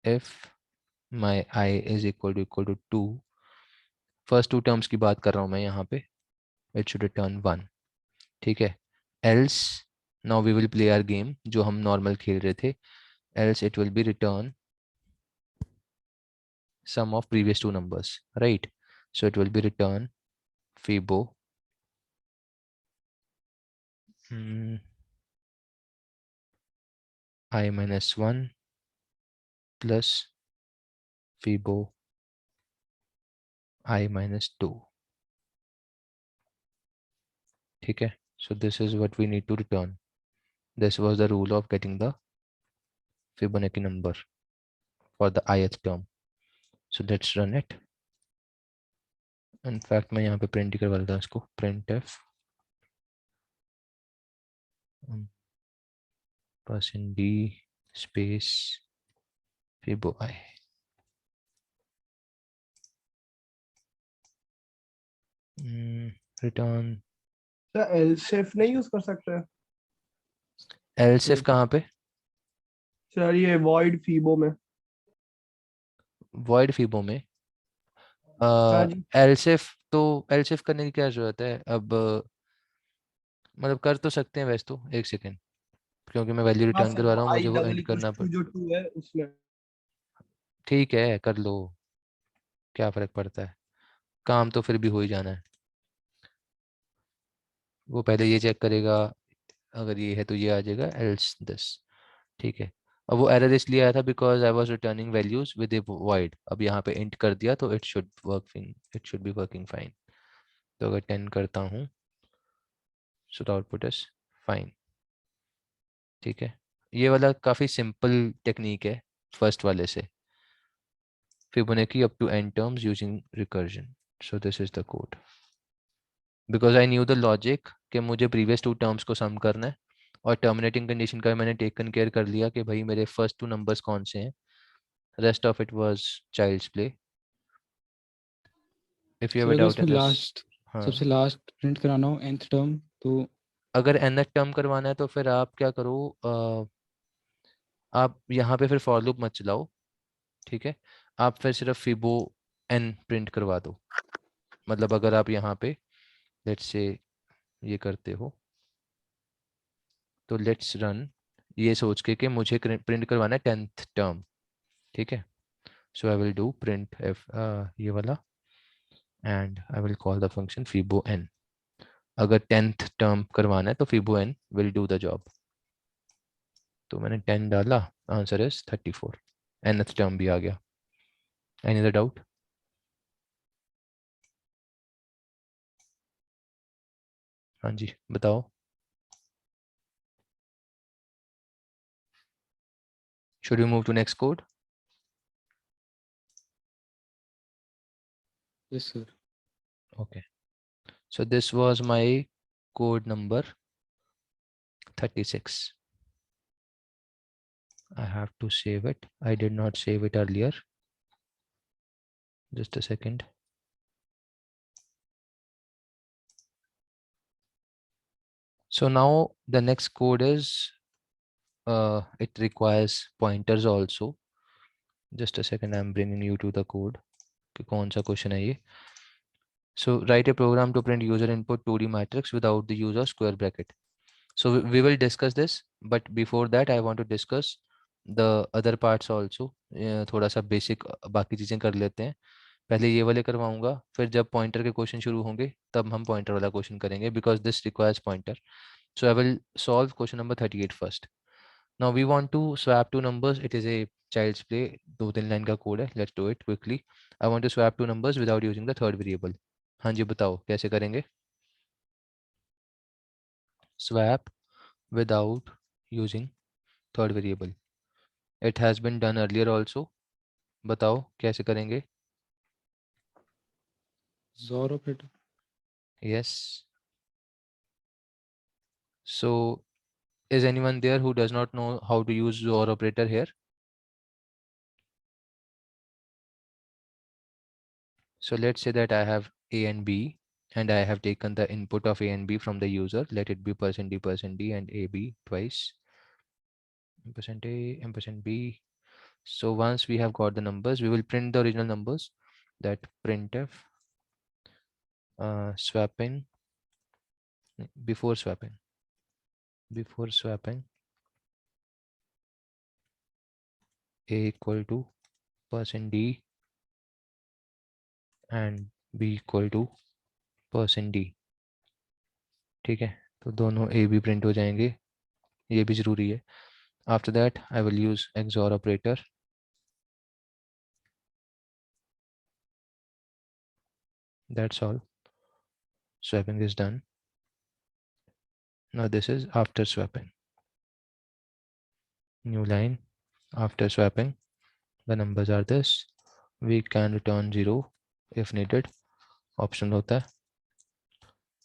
If my I is equal to 2, first two terms की बात कर रहा हूँ मैं यहाँ पे, it should return 1. ठीक है. Else now we will play our game जो हम normal खेल रहे थे. Else it will be return sum of previous two numbers, right? So it will be return Fibo I minus 1 plus Fibo I minus 2. ठीक है. So this is what we need to return. This was the rule of getting the Fibonacci number for the ith term. So let's run it. In fact मैं यहाँ पे print ही करवा लेता हूँ इसको. printf %d space Fibo I. Return sir else if नहीं use कर सकते? else if कहाँ पे? सर ये void फीबो में. void Fibo में हाँ जी. else if, तो else if करने की क्या जरूरत है अब? मतलब कर तो सकते हैं वैसे तो. एक सेकेंड, क्योंकि मैं वैल्यू हाँ रिटर्न सर करवा रहा हूँ, आई मुझे वो डबल एंड इक्वल्स करना टू जो 2 है उसमें. ठीक है कर लो, क्या फर्क पड़ता है, काम तो फिर भी हो ही जाना है. वो पहले ये चेक करेगा, अगर ये है तो ये आ जाएगा else this. ठीक है. अब वो एरर इसलिए आया था because I was returning values with A void. अब यहाँ पे इंट कर दिया तो it should be working fine. तो अगर 10 करता हूँ so the output is fine. ठीक है. ये वाला काफ़ी सिंपल टेक्निक है फर्स्ट वाले से. Fibonacci up to n terms using recursion. So this is the code. Because I knew the logic कि मुझे previous two terms को sum करना है और terminating condition का मैंने taken care कर लिया कि भाई मेरे first two numbers कौन से हैं. Rest of it was child's play. If you have a अगर doubt इसमें in this, लास्ट हाँ, सबसे लास्ट प्रिंट कराना हो nth टर्म तो अगर nth term करवाना है तो फिर आप क्या करो, आप यहाँ पे फिर for loop मत चलाओ. ठीक है. आप फिर सिर्फ फिबो n प्रिंट करवा दो. मतलब अगर आप यहाँ पे लेट्स से ये करते हो तो लेट्स रन ये सोच के कि मुझे प्रिंट करवाना है 10th टर्म. ठीक है. So I will do print F ये वाला and I will call the function fibo n. अगर 10th टर्म करवाना है तो fibo n will do the job. तो मैंने 10 डाला, आंसर इज 34. nth टर्म भी आ गया. Any other doubt? हाँ जी बताओ। Should we move to next code? Yes, sir. Okay. So this was my code number 36. I have to save it. I did not save it earlier. Just a second. So now the next code is it requires pointers also. Just a second, I'm bringing you to the code. कि कौन सा question है ये? So write a program to print user input 2D matrix without the use of square bracket. So we will discuss this, but before that I want to discuss the other parts also. थोड़ा सा basic बाकी चीजें कर लेते हैं. पहले ये वाले करवाऊंगा, फिर जब पॉइंटर के क्वेश्चन शुरू होंगे तब हम पॉइंटर वाला क्वेश्चन करेंगे, because this requires pointer. So I will solve question number 38 first. Now we want to swap two numbers. It is a child's play. 2-3 line का कोड है. Let's do it quickly. I want to swap two numbers without using the third variable. हाँ जी बताओ कैसे करेंगे? Swap without using third variable. It has been done earlier also. बताओ कैसे करेंगे? XOR operator. Yes. So is anyone there who does not know how to use XOR operator here? So let's say that I have A and B, and I have taken the input of A and B from the user. Let it be %D and AB twice. %A and %B. So once we have got the numbers, we will print the original numbers. That printf swapping before swapping A equal to %D and B equal to %D. ठीक है, तो दोनों A B print हो जाएंगे, ये भी जरूरी है. After that I will use XOR operator. That's all. Swapping is done. Now this is after swapping. New line. After swapping, the numbers are this. We can return 0 if needed. Optional hota hai.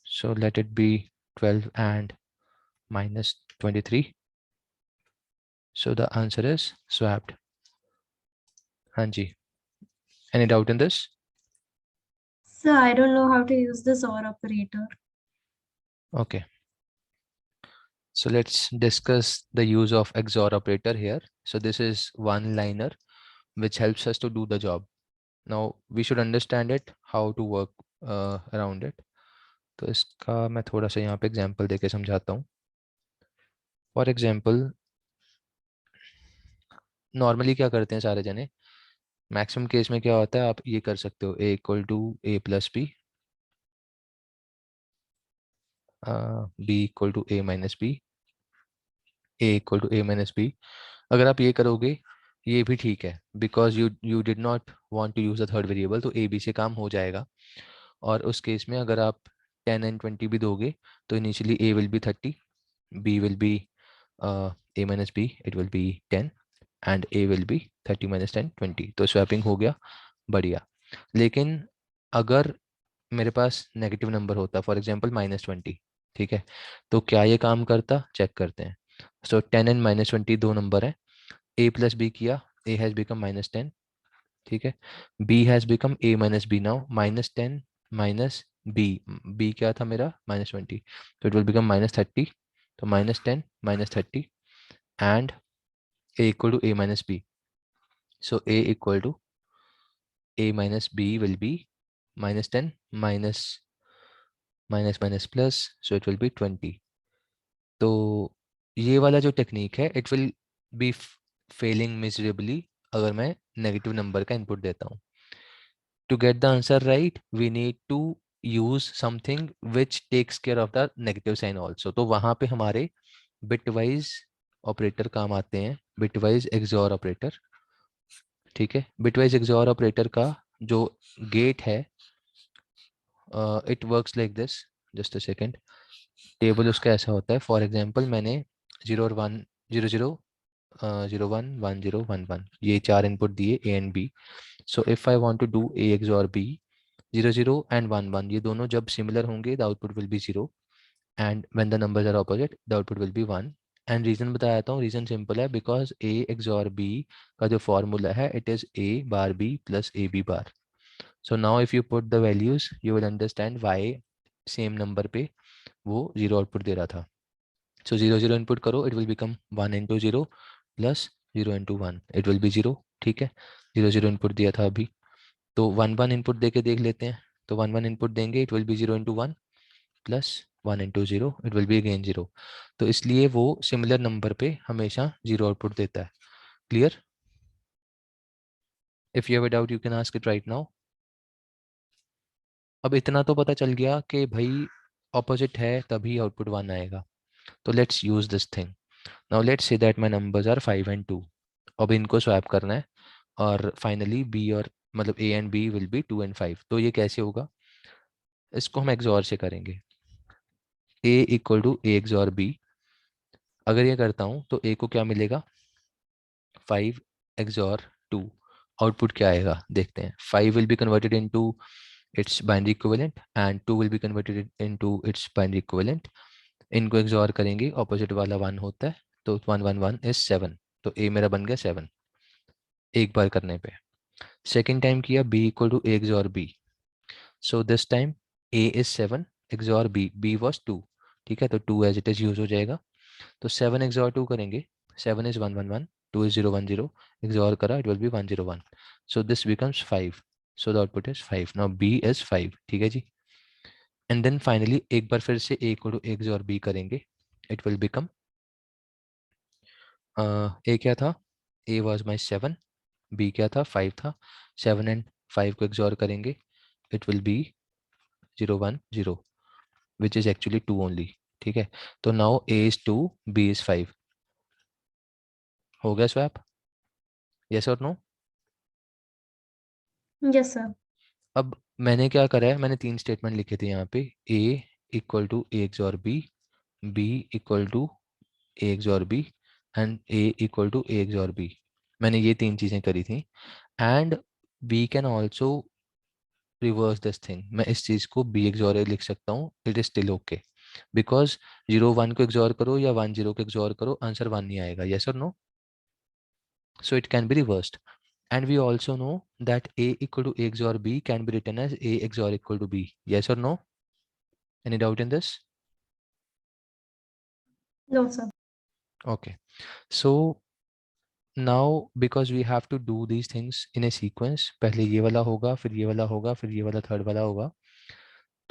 So let it be 12 and minus 23. So the answer is swapped. Hanji. Any doubt in this? So I don't know how to use this OR operator. Okay. So let's discuss the use of XOR operator here. So this is one liner which helps us to do the job. Now we should understand it, how to work around it. तो इसका मैं थोड़ा सा यहाँ पे example देके समझाता हूँ. फॉर एग्जांपल नॉर्मली क्या करते हैं सारे जने, मैक्सिमम केस में क्या होता है, आप ये कर सकते हो a equal to a plus b, b equal to a minus b, a equal to a minus b. अगर आप ये करोगे ये भी ठीक है, because you did not want to use the third variable, तो a b से काम हो जाएगा. और उस केस में अगर आप 10 एंड 20 भी दोगे तो initially a will be 30, b will be a minus b, it will B 10 and a will be 30 minus 10 20. तो स्वैपिंग हो गया, बढ़िया. लेकिन अगर मेरे पास नेगेटिव नंबर होता, फॉर एग्जांपल -20, ठीक है, तो क्या ये काम करता, चेक करते हैं. सो 10 एंड -20 दो नंबर है, a प्लस बी किया, a हैज बिकम -10, ठीक है, b has become a minus b. Now -10 minus b क्या था मेरा, -20, तो इट विल बिकम -30. तो -10 -30 and a equal to a minus b. So a equal to a minus b will be -10 minus minus plus, so it will be 20. तो ये वाला जो technique है, it will be failing miserably अगर मैं negative number का input देता हूँ. To get the answer right, we need to use something which takes care of the negative sign also. तो वहां पे हमारे bitwise ऑपरेटर काम आते हैं, bitwise XOR ऑपरेटर. ठीक है, bitwise XOR ऑपरेटर का जो गेट है, it works like this. Just a second. Table उसका ऐसा होता है, फॉर एग्जांपल मैंने 0 और 1 0 0 0 1 1 0 1 1 ये 4 इनपुट दिए A and B. So if I want to do A XOR B, 0 0 and 1 1 ये दोनों जब सिमिलर होंगे the output will be 0, and when the numbers are opposite the output will be 1. And reason बताता हूँ, reason simple है, because A XOR B का जो formula है it is A bar B plus AB bar. So now if you put the values you will understand why same number पे वो 0 output दे रहा था. So 0 0 इनपुट करो, it will become 1 into 0 plus 0 into 1, it will be 0. ठीक है, 0 0 input दिया था अभी, तो 1 1 इनपुट दे के देख लेते हैं. तो 1 1 इनपुट देंगे, it will be 0 into 1 plus 1 into 0, it will be again 0. तो इसलिए वो सिमिलर नंबर पे हमेशा 0 आउटपुट देता है. Clear? If you have a doubt you can ask it right now. अब इतना तो पता चल गया कि भाई ऑपोजिट है तभी आउटपुट 1 आएगा. तो let's use this thing. Now let's say that my numbers are 5 and 2. अब इनको स्वैप करना है और फाइनली बी और मतलब A and B will be 2 and 5. तो ये कैसे होगा? इसको हम XOR से करेंगे. A equal to A XOR B. अगर ये करता हूँ तो A को क्या मिलेगा? 5 XOR 2. आउटपुट क्या आएगा देखते हैं. 5 will be converted into its binary equivalent and 2 will be converted into its binary equivalent. इनको XOR करेंगे, ऑपोजिट वाला 1 होता है, तो 1 1 1 is 7. तो A मेरा बन गया 7 एक बार करने पे. सेकेंड टाइम किया B equal to A XOR B. So this time A is 7 XOR B. B was 2. ठीक है, तो 2 एज इट इज यूज हो जाएगा. तो 7 XOR 2 करेंगे. 7 is 1 1 1, 2 is 0 1 0. XOR करा, it will be 1 0 1. So this becomes 5. So the output is 5. Now B is 5. ठीक है जी. एंड देन फाइनली एक बार फिर से A को टू A XOR B करेंगे. इट विल बिकम A क्या था? A was my 7. B क्या था? 5 था. 7 and 5 को XOR करेंगे. It will be 0 1 0 which is actually 2 only. ठीक है, तो now A is 2, B is 5. हो गया स्वैप? यस और नो? Yes, sir. अब मैंने क्या करा है, मैंने 3 स्टेटमेंट लिखे थे यहाँ पे. A equal to A XOR B, B equal to A XOR B and A equal to A XOR B. मैंने ये 3 चीज़ें करी थी. And we can also reverse this thing. मैं इस चीज़ को B XOR A लिख सकता हूँ. It is still okay, because 0 1 को XOR करो या 1 0 को XOR करो, आंसर 1 नहीं आएगा. यस और no? So it can be reversed. And we also know that A equal to A XOR B can be written as A XOR equal to B. Yes or no? Any doubt in this? No, sir. Okay. So now because we have to do these things in a sequence, पहले ये वाला होगा, फिर ये वाला होगा, फिर ये वाला थर्ड वाला होगा.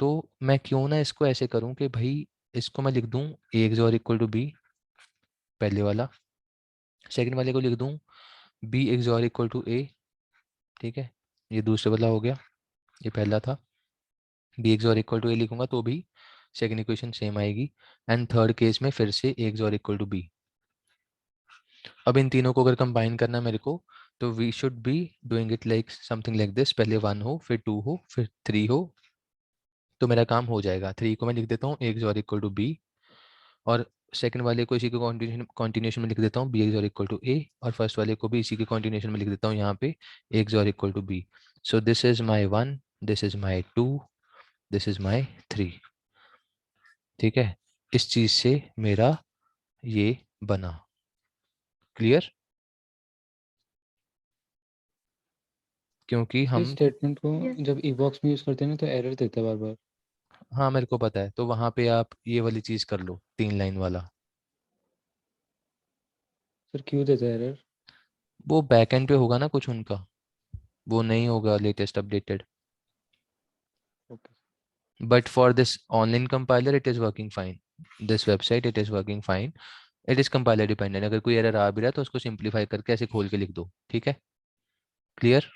तो मैं क्यों ना इसको ऐसे करूं कि भाई इसको मैं लिख दूं A XOR equal to B पहले वाला, सेकंड वाले को लिख दूं B XOR equal to A. ठीक है, ये दूसरे वाला हो गया, ये पहला था. B XOR equal to A लिखूंगा तो भी सेकंड इक्वेशन सेम आएगी. एंड थर्ड केस में फिर से A XOR equal to B. अब इन तीनों को अगर कंबाइन करना मेरे को, तो we should be doing it like something like this. पहले 1 हो, फिर 2 हो, फिर 3 हो, तो मेरा काम हो जाएगा. 3 को मैं लिख देता हूँ A XOR equal to B, और सेकंड वाले को इसी के कॉन्टिन्यूशन में लिख देता हूँ B XOR equal to A, और फर्स्ट वाले को भी इसी के कॉन्टिन्यूशन में लिख देता हूँ यहाँ पे A XOR equal to B. So this is my 1, this is my 2, this is my 3. ठीक है, इस चीज से मेरा ये बना. क्लियर? क्योंकि इस हम स्टेटमेंट को Yes. जब इवॉक्स में यूज करते हैं ना तो एरर देता है बार बार. हाँ मेरे को पता है, तो वहां पे आप ये वाली चीज कर लो, 3 लाइन वाला. सर क्यों देता है एरर? वो बैकएंड पे होगा ना कुछ उनका, वो नहीं होगा latest updated. Okay. But for this online compiler it is working fine. This website it is working fine. It is compiler dependent. अगर कोई एरर आ भी रहा है तो उसको सिंप्लीफाई करके ऐसे खोल के लिख दो. ठीक है, क्लियर?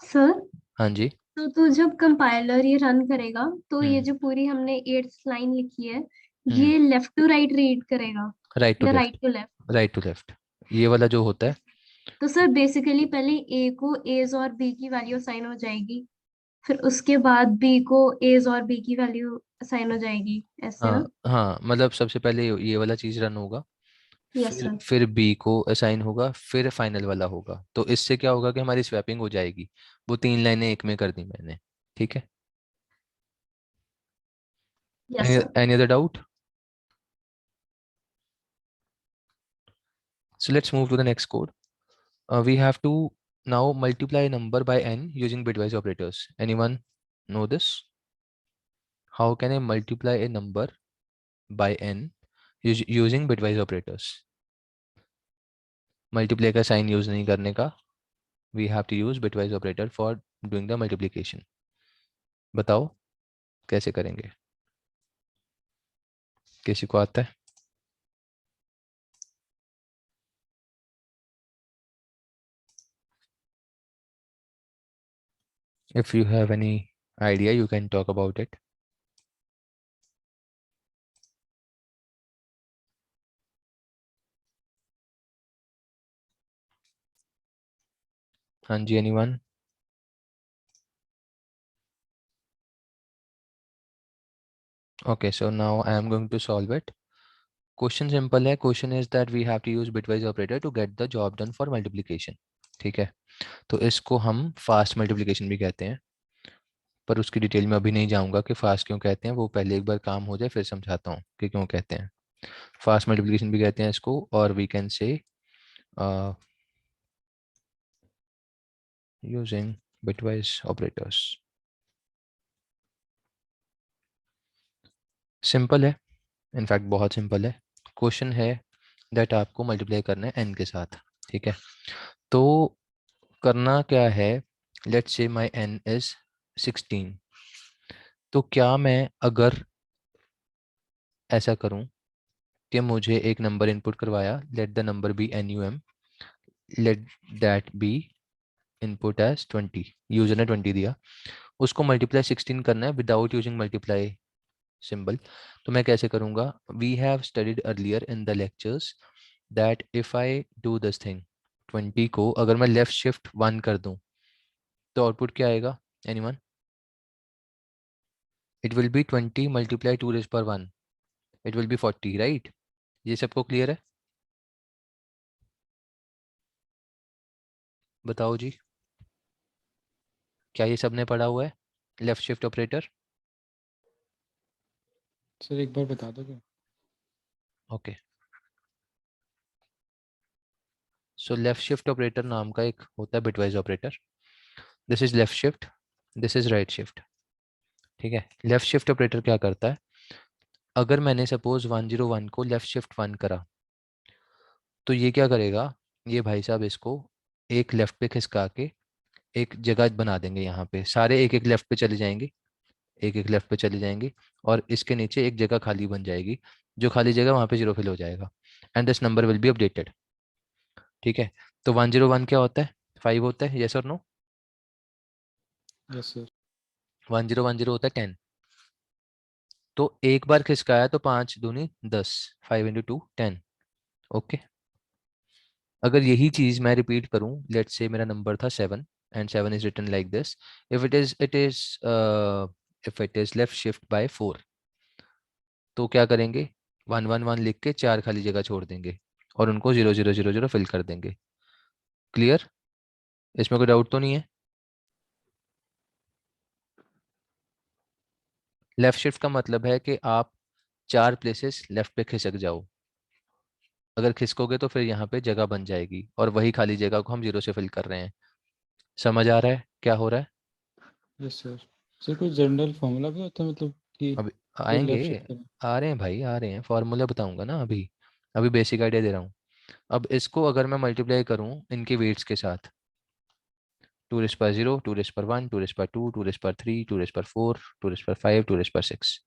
Sir, हाँ जी. तो जब कंपाइलर ये रन करेगा तो ये हम्म. जो पूरी हमने 8th लाइन लिखी है हम्म. ये लेफ्ट टू राइट रीड करेगा राइट टू या left. Right to left? Right to left, ये वाला जो होता है. तो सर बेसिकली पहले A को A's और B की वैल्यू असाइन हो जाएगी, फिर उसके बाद बी को एज और बी की वैल्यू असाइन हो जाएगी, ऐसे ना? हाँ हाँ, मतलब सबसे पहले ये वाला चीज रन होगा, यस सर। फिर बी को असाइन होगा, फिर फाइनल वाला होगा। तो इससे क्या होगा कि हमारी स्वैपिंग हो जाएगी। वो 3 लाइनें एक में कर दी मैंने। ठीक है, yes sir. Any other doubt? So let's move to the next code. We have to now multiply a number by n using bitwise operators. Anyone know this? How can I multiply a number by n using bitwise operators? Multiply का sign use नहीं करने का. We have to use bitwise operator for doing the multiplication. बताओ कैसे करेंगे? किसी को आता है? If you have any idea, you can talk about it. हाँ जी, anyone? Okay, so now I am going to solve it. Question simple है. Question is that we have to use bitwise operator to get the job done for multiplication. ठीक है, तो इसको हम fast multiplication भी कहते हैं, पर उसकी डिटेल में अभी नहीं जाऊंगा कि फास्ट क्यों कहते हैं। वो पहले एक बार काम हो जाए फिर समझाता हूँ कि क्यों कहते हैं। फास्ट मल्टीप्लिकेशन भी कहते हैं इसको, और we can say using bitwise operators. Simple है, इनफैक्ट बहुत सिंपल है। क्वेश्चन है दैट आपको मल्टीप्लाई करना है n के साथ। ठीक है, तो करना क्या है, लेट्स से माय n इज 16। तो क्या मैं अगर ऐसा करूं कि मुझे एक नंबर इनपुट करवाया, let the number be NUM, let that be input as 20, user ने 20 दिया, उसको मल्टीप्लाई 16 करना है विदाउट यूजिंग मल्टीप्लाई सिंबल। तो मैं कैसे करूंगा? We have studied earlier in the lectures that if I do this thing, 20 को अगर मैं लेफ्ट शिफ्ट 1 कर दूं तो आउटपुट क्या आएगा? Anyone? It will B 20 multiply 2 raise power 1, it will B 40, right? ये सबको क्लियर है? बताओ जी, क्या ये सबने पढ़ा हुआ है लेफ्ट शिफ्ट ऑपरेटर? सर एक बार बता दोगे? Okay, so left shift operator नाम का एक होता है bitwise operator. This is left shift, this is right shift. ठीक है, लेफ्ट शिफ्ट ऑपरेटर क्या करता है? अगर मैंने सपोज 101 को लेफ्ट शिफ्ट 1 करा, तो ये क्या करेगा? ये भाई साहब इसको एक लेफ्ट पे खिसका के एक जगह बना देंगे। यहाँ पे सारे एक एक लेफ्ट पे चले जाएंगे, एक एक लेफ्ट पे चले जाएंगे, और इसके नीचे एक जगह खाली बन जाएगी। जो खाली जगह वहाँ पे 0 फिल हो जाएगा, and this number will be updated. ठीक है, तो 101 क्या होता है? 5 होता है, यस और नो? Yes sir. 1010 होता है 10। तो एक बार खिसकाया तो 5 दूनी 10, 5 इंटू 2 10। ओके, अगर यही चीज मैं रिपीट करूं, लेट्स से मेरा नंबर था 7 and 7 is written like this, if it is left shift by 4, तो क्या करेंगे? 111 लिख के 4 खाली जगह छोड़ देंगे और उनको 0000 फिल कर देंगे। क्लियर? इसमें कोई डाउट तो नहीं है? लेफ्ट शिफ्ट का मतलब है कि आप 4 प्लेसेस लेफ्ट पे खिसक जाओ। अगर खिसकोगे तो फिर यहाँ पे जगह बन जाएगी, और वही खाली जगह को हम 0 से फिल कर रहे हैं। समझ आ रहा है क्या हो रहा है? Yes sir. सर कोई जनरल फॉर्मूला भी होता है, मतलब कि अभी फिर आएंगे, लेफ्ट शिफ्ट करें? आ रहे हैं भाई, आ रहे हैं, फॉर्मूला बताऊंगा ना। अभी अभी बेसिक आइडिया दे रहा हूँ। अब इसको अगर मैं मल्टीप्लाई करूँ इनके वेट्स के साथ, 2 raise power 0, 2 raise power 1, 2 raise power 2, 2 raise power 3, 2 raise power 4, 2 raise power 5, 2 raise power 6।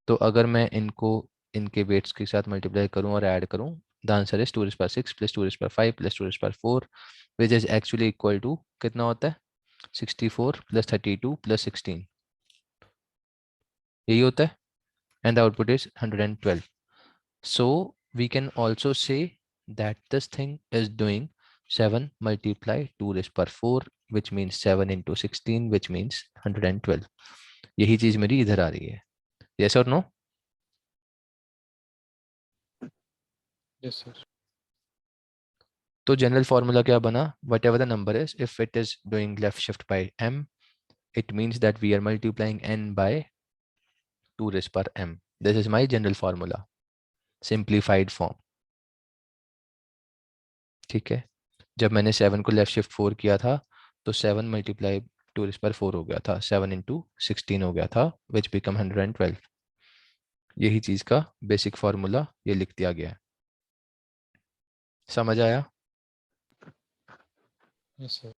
तो अगर मैं इनको इनके वेट्स के साथ मल्टीप्लाई करूँ और ऐड करूँ, the answer is 2 raise power 6 plus 2 raise power 5 plus 2 raise power 4, which is actually equal to कितना होता है? 64 प्लस 32 प्लस 16, यही होता है, and the output is 112। So we can also say that this thing is doing 7 multiply 2 raised power 4 which means 7 into 16 which means 112. यही चीज मेरी इधर आ रही है. Yes or no? Yes sir. तो जनरल फॉर्मूला क्या बना? Whatever the number is, if it is doing left shift by m, it means that we are multiplying n by 2 raised per m. This is my general formula, simplified form. ठीक है. जब मैंने 7 को left shift 4 किया था तो 7 multiply 2 raise पर 4 हो गया था, 7 इंटू 16 हो गया था, विच बिकम 112. यही चीज का बेसिक फॉर्मूला ये लिख दिया गया है. समझ आया? Yes sir.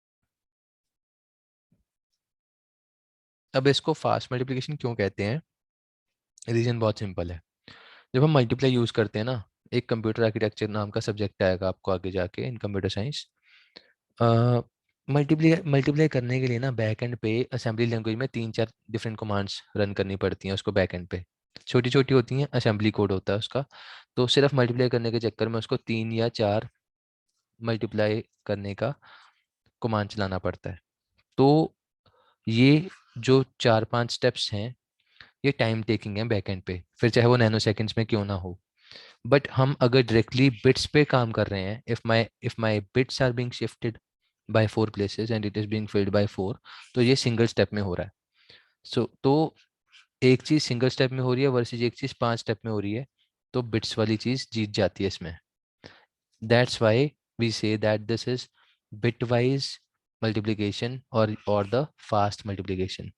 अब इसको फास्ट मल्टीप्लिकेशन क्यों कहते हैं? रीजन बहुत सिंपल है. जब हम मल्टीप्लाई यूज करते हैं ना, एक कंप्यूटर आर्किटेक्चर नाम का सब्जेक्ट आएगा आपको आगे जाके इन कंप्यूटर साइंस. मल्टीप्लाई करने के लिए ना बैक एंड पे असेंबली लैंग्वेज में 3-4 डिफरेंट कमांड्स रन करनी पड़ती हैं उसको बैक एंड पे. छोटी छोटी होती हैं, असेंबली कोड होता है उसका. तो सिर्फ मल्टीप्लाई करने के चक्कर में उसको 3 या 4 मल्टीप्लाई करने का कमांड चलाना पड़ता है. तो ये जो 4-5 स्टेप्स हैं ये टाइम टेकिंग है बैक एंड पे, फिर चाहे वो नैनो सेकेंड्स में क्यों ना हो. बट हम अगर डायरेक्टली बिट्स पे काम कर रहे हैं, if my bits are being shifted by 4 places and it is being filled by 4, तो ये सिंगल स्टेप में हो रहा है. तो एक चीज सिंगल स्टेप में हो रही है वर्सेस एक चीज 5 स्टेप में हो रही है, तो बिट्स वाली चीज जीत जाती है इसमें. That's why we say that this is bitwise multiplication और द फास्ट मल्टीप्लिकेशन.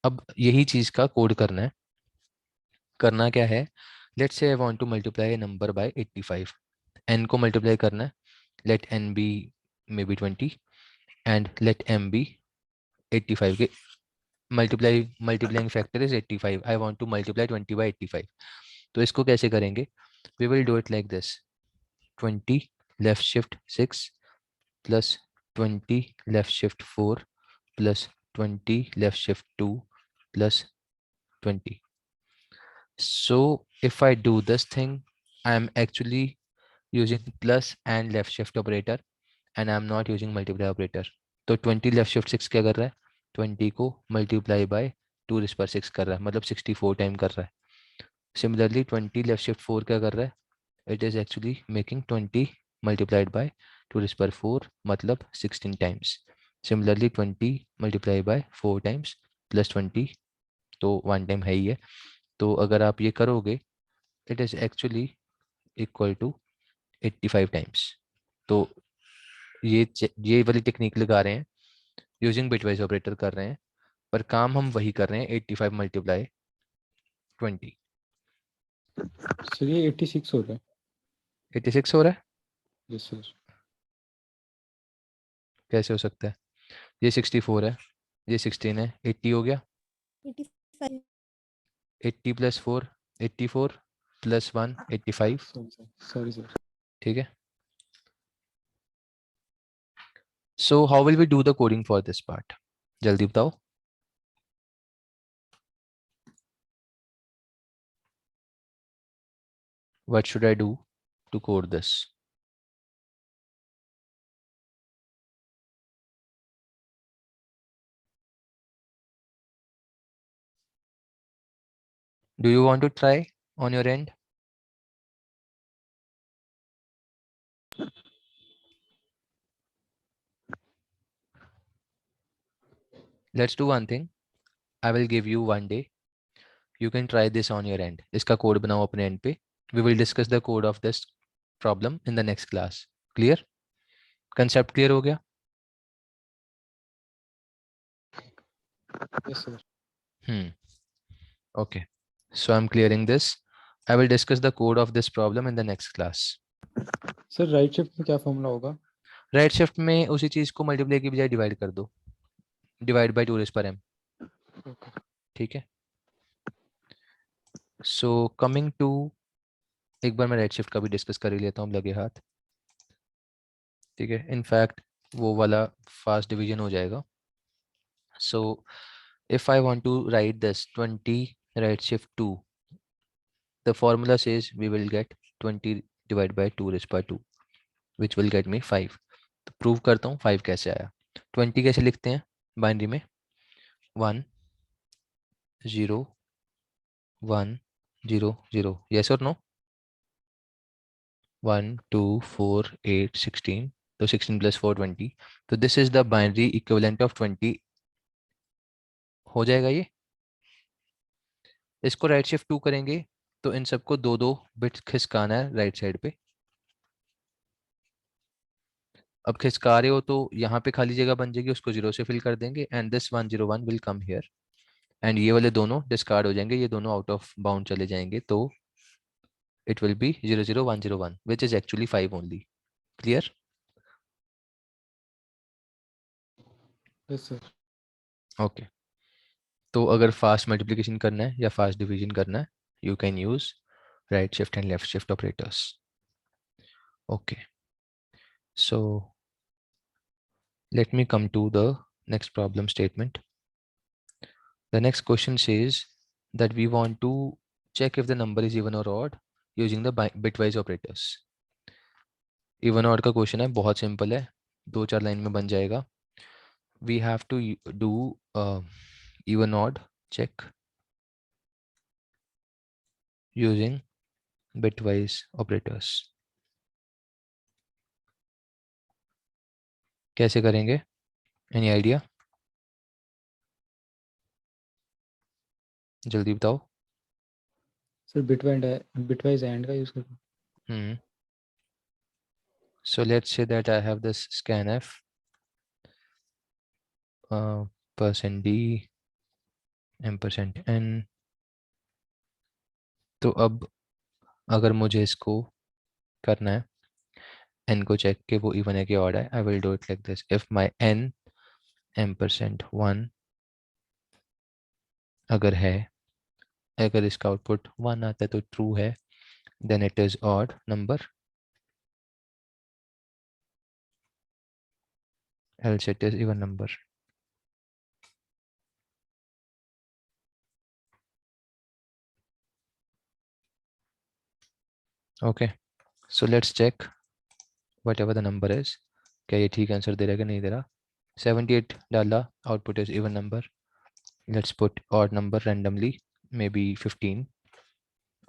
अब यही चीज का कोड करना है. करना क्या है? Let's say I want to multiply a number by 85. n को मल्टीप्लाई करना है. Let n be may be 20 and let m be 85 के multiplying factor is 85. I want to multiply 20 by 85. तो इसको कैसे करेंगे? We will do it like this: 20 left shift 6 plus 20 left shift 4 plus 20 left shift 2 plus 20. So if I do this thing, I am actually using plus and left shift operator and I am not using multiply operator. तो 20 left shift 6 क्या कर रहा है? 20 को multiply by 2 raise पर 6 कर रहा है, मतलब 64 टाइम कर रहा है. सिमिलरली 20 लेफ्ट शिफ्ट 4 क्या कर रहा है? It is actually making 20 multiplied by 2 raise पर 4, मतलब 16 times. Similarly 20 multiply by 4 times plus 20, तो 1 टाइम है ही है. तो अगर आप ये करोगे it is actually equal to 85 times. तो ये वाली टेक्निक लगा रहे हैं, यूजिंग बिटवाइज ऑपरेटर कर रहे हैं, पर काम हम वही कर रहे हैं 85 मल्टीप्लाई 20. सर ये 86 हो रहा है. 86 हो रहा है? Yes sir. कैसे हो सकता है? ये 64 है, ये 16 है, 80 हो गया. 85 80 प्लस 4 84 प्लस 1 85. Sorry sir. ठीक है. So how will we do the coding for this part? जल्दी बताओ. What should I do to code this? Do you want to try on your end? Let's do one thing. I will give you one day. You can try this on your end. इसका code बनाओ अपने end पे. We will discuss the code of this problem in the next class. Clear? Concept clear हो गया? Yes sir. Okay. So I'm clearing this. I will discuss the code of this problem in the next class. Sir right shift में क्या formula होगा? Right shift में उसी चीज को multiply की बजाय डिवाइड कर दो. डिवाइड बाय 2 रेज़ पर m. ठीक है. सो कमिंग टू, एक बार मैं राइट शिफ्ट का भी डिस्कस कर ही लेता हूँ लगे हाथ. ठीक है. इनफैक्ट वो वाला फास्ट डिवीजन हो जाएगा. सो if I want to write this 20 right shift 2, the formula says we will get 20 divided by 2 raised by 2, which will get me 5. तो प्रूव करता हूँ 5 कैसे आया. 20 कैसे लिखते हैं बाइनरी में? 1 0 1 0 0, यस और नो? 1 2 4 8 16, तो 16 + 4 20, तो this is the binary equivalent of 20। हो जाएगा ये। इसको राइट शिफ्ट 2 करेंगे तो इन सबको 2 बिट्स खिसकाना है राइट साइड पे। अब खिसका रहे हो तो यहाँ पे खाली जगह बन जाएगी, उसको 0 से फिल कर देंगे and this 101 will come here and ये वाले दोनों डिस्कार्ड हो जाएंगे, ये दोनों आउट ऑफ बाउंड चले जाएंगे, तो it will B 00101 which is actually 5 only. Clear? Yes sir. Okay, तो अगर फास्ट मल्टीप्लिकेशन करना है या फास्ट डिवीजन करना है, you can use right shift and left shift operators. Okay, so let me come to the next problem statement. The next question says that we want to check if the number is even or odd using the bitwise operators. Even odd का question है, बहुत simple है, 2-4 line में बन जाएगा. We have to do even odd check using bitwise operators. कैसे करेंगे? Any idea? जल्दी बताओ. सर बिटवाइज एंड का यूज करते So let's say that I have this scanf %d %n. तो अब अगर मुझे इसको करना है n को चेक के वो इवन है कि ऑड है, I will do it like this. If my n %1 अगर है, अगर इसका आउटपुट 1 आता है तो ट्रू है, then it is odd number, else it is even number. Okay, so let's check whatever the number is. क्या ये ठीक आंसर दे रहा है कि नहीं दे रहा? 78 डाला, output is even number. Let's put odd number randomly, maybe 15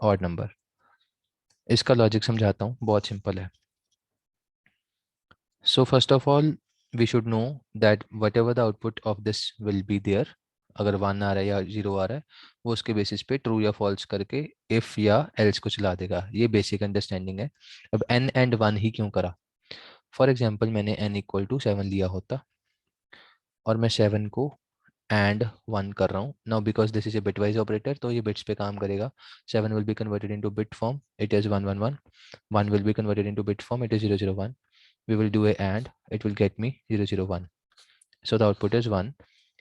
odd number. इसका लॉजिक समझाता हूँ, बहुत सिंपल है. So first of all, we should know that whatever the output of this will be there, अगर 1 आ रहा है या 0 आ रहा है, वो उसके बेसिस पे ट्रू या फॉल्स करके इफ या एल्स को चला देगा. ये बेसिक अंडरस्टैंडिंग है. अब n एंड 1 ही क्यों करा? फॉर एग्जांपल मैंने n = 7 लिया होता और मैं 7 को एंड 1 कर रहा हूँ. Now because this is a bitwise operator, तो ये बिट्स पे काम करेगा. 7 will be converted into bit form, it is 111. 1 will be converted into bit form, it is 001. We will do a AND, it will get me 001. So the output is 1.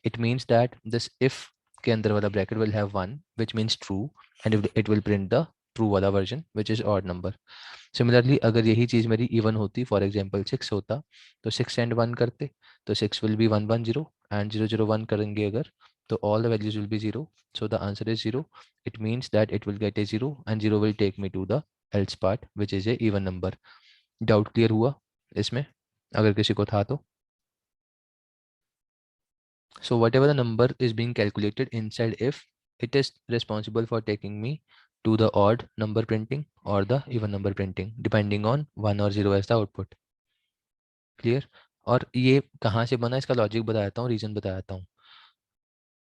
It means that this if के अंदर वाला bracket will have 1, which means true, and it will print the true वाला version, which is odd number. Similarly, अगर यही चीज़ मेरी even होती, for example 6 होता, तो 6 and 1 करते, तो 6 will be 110 and 001 करेंगे अगर, तो all the values will be 0. So the answer is 0. It means that it will get a 0 and 0 will take me to the else part, which is a even number. Doubt clear हुआ इसमें अगर किसी को था तो? So whatever the number is being calculated inside if, it is responsible for taking me to the odd number printing or the even number printing depending on 1 or 0 as the output. Clear? और ये कहाँ से बना, इसका logic बताता हूँ, reason बताता हूँ.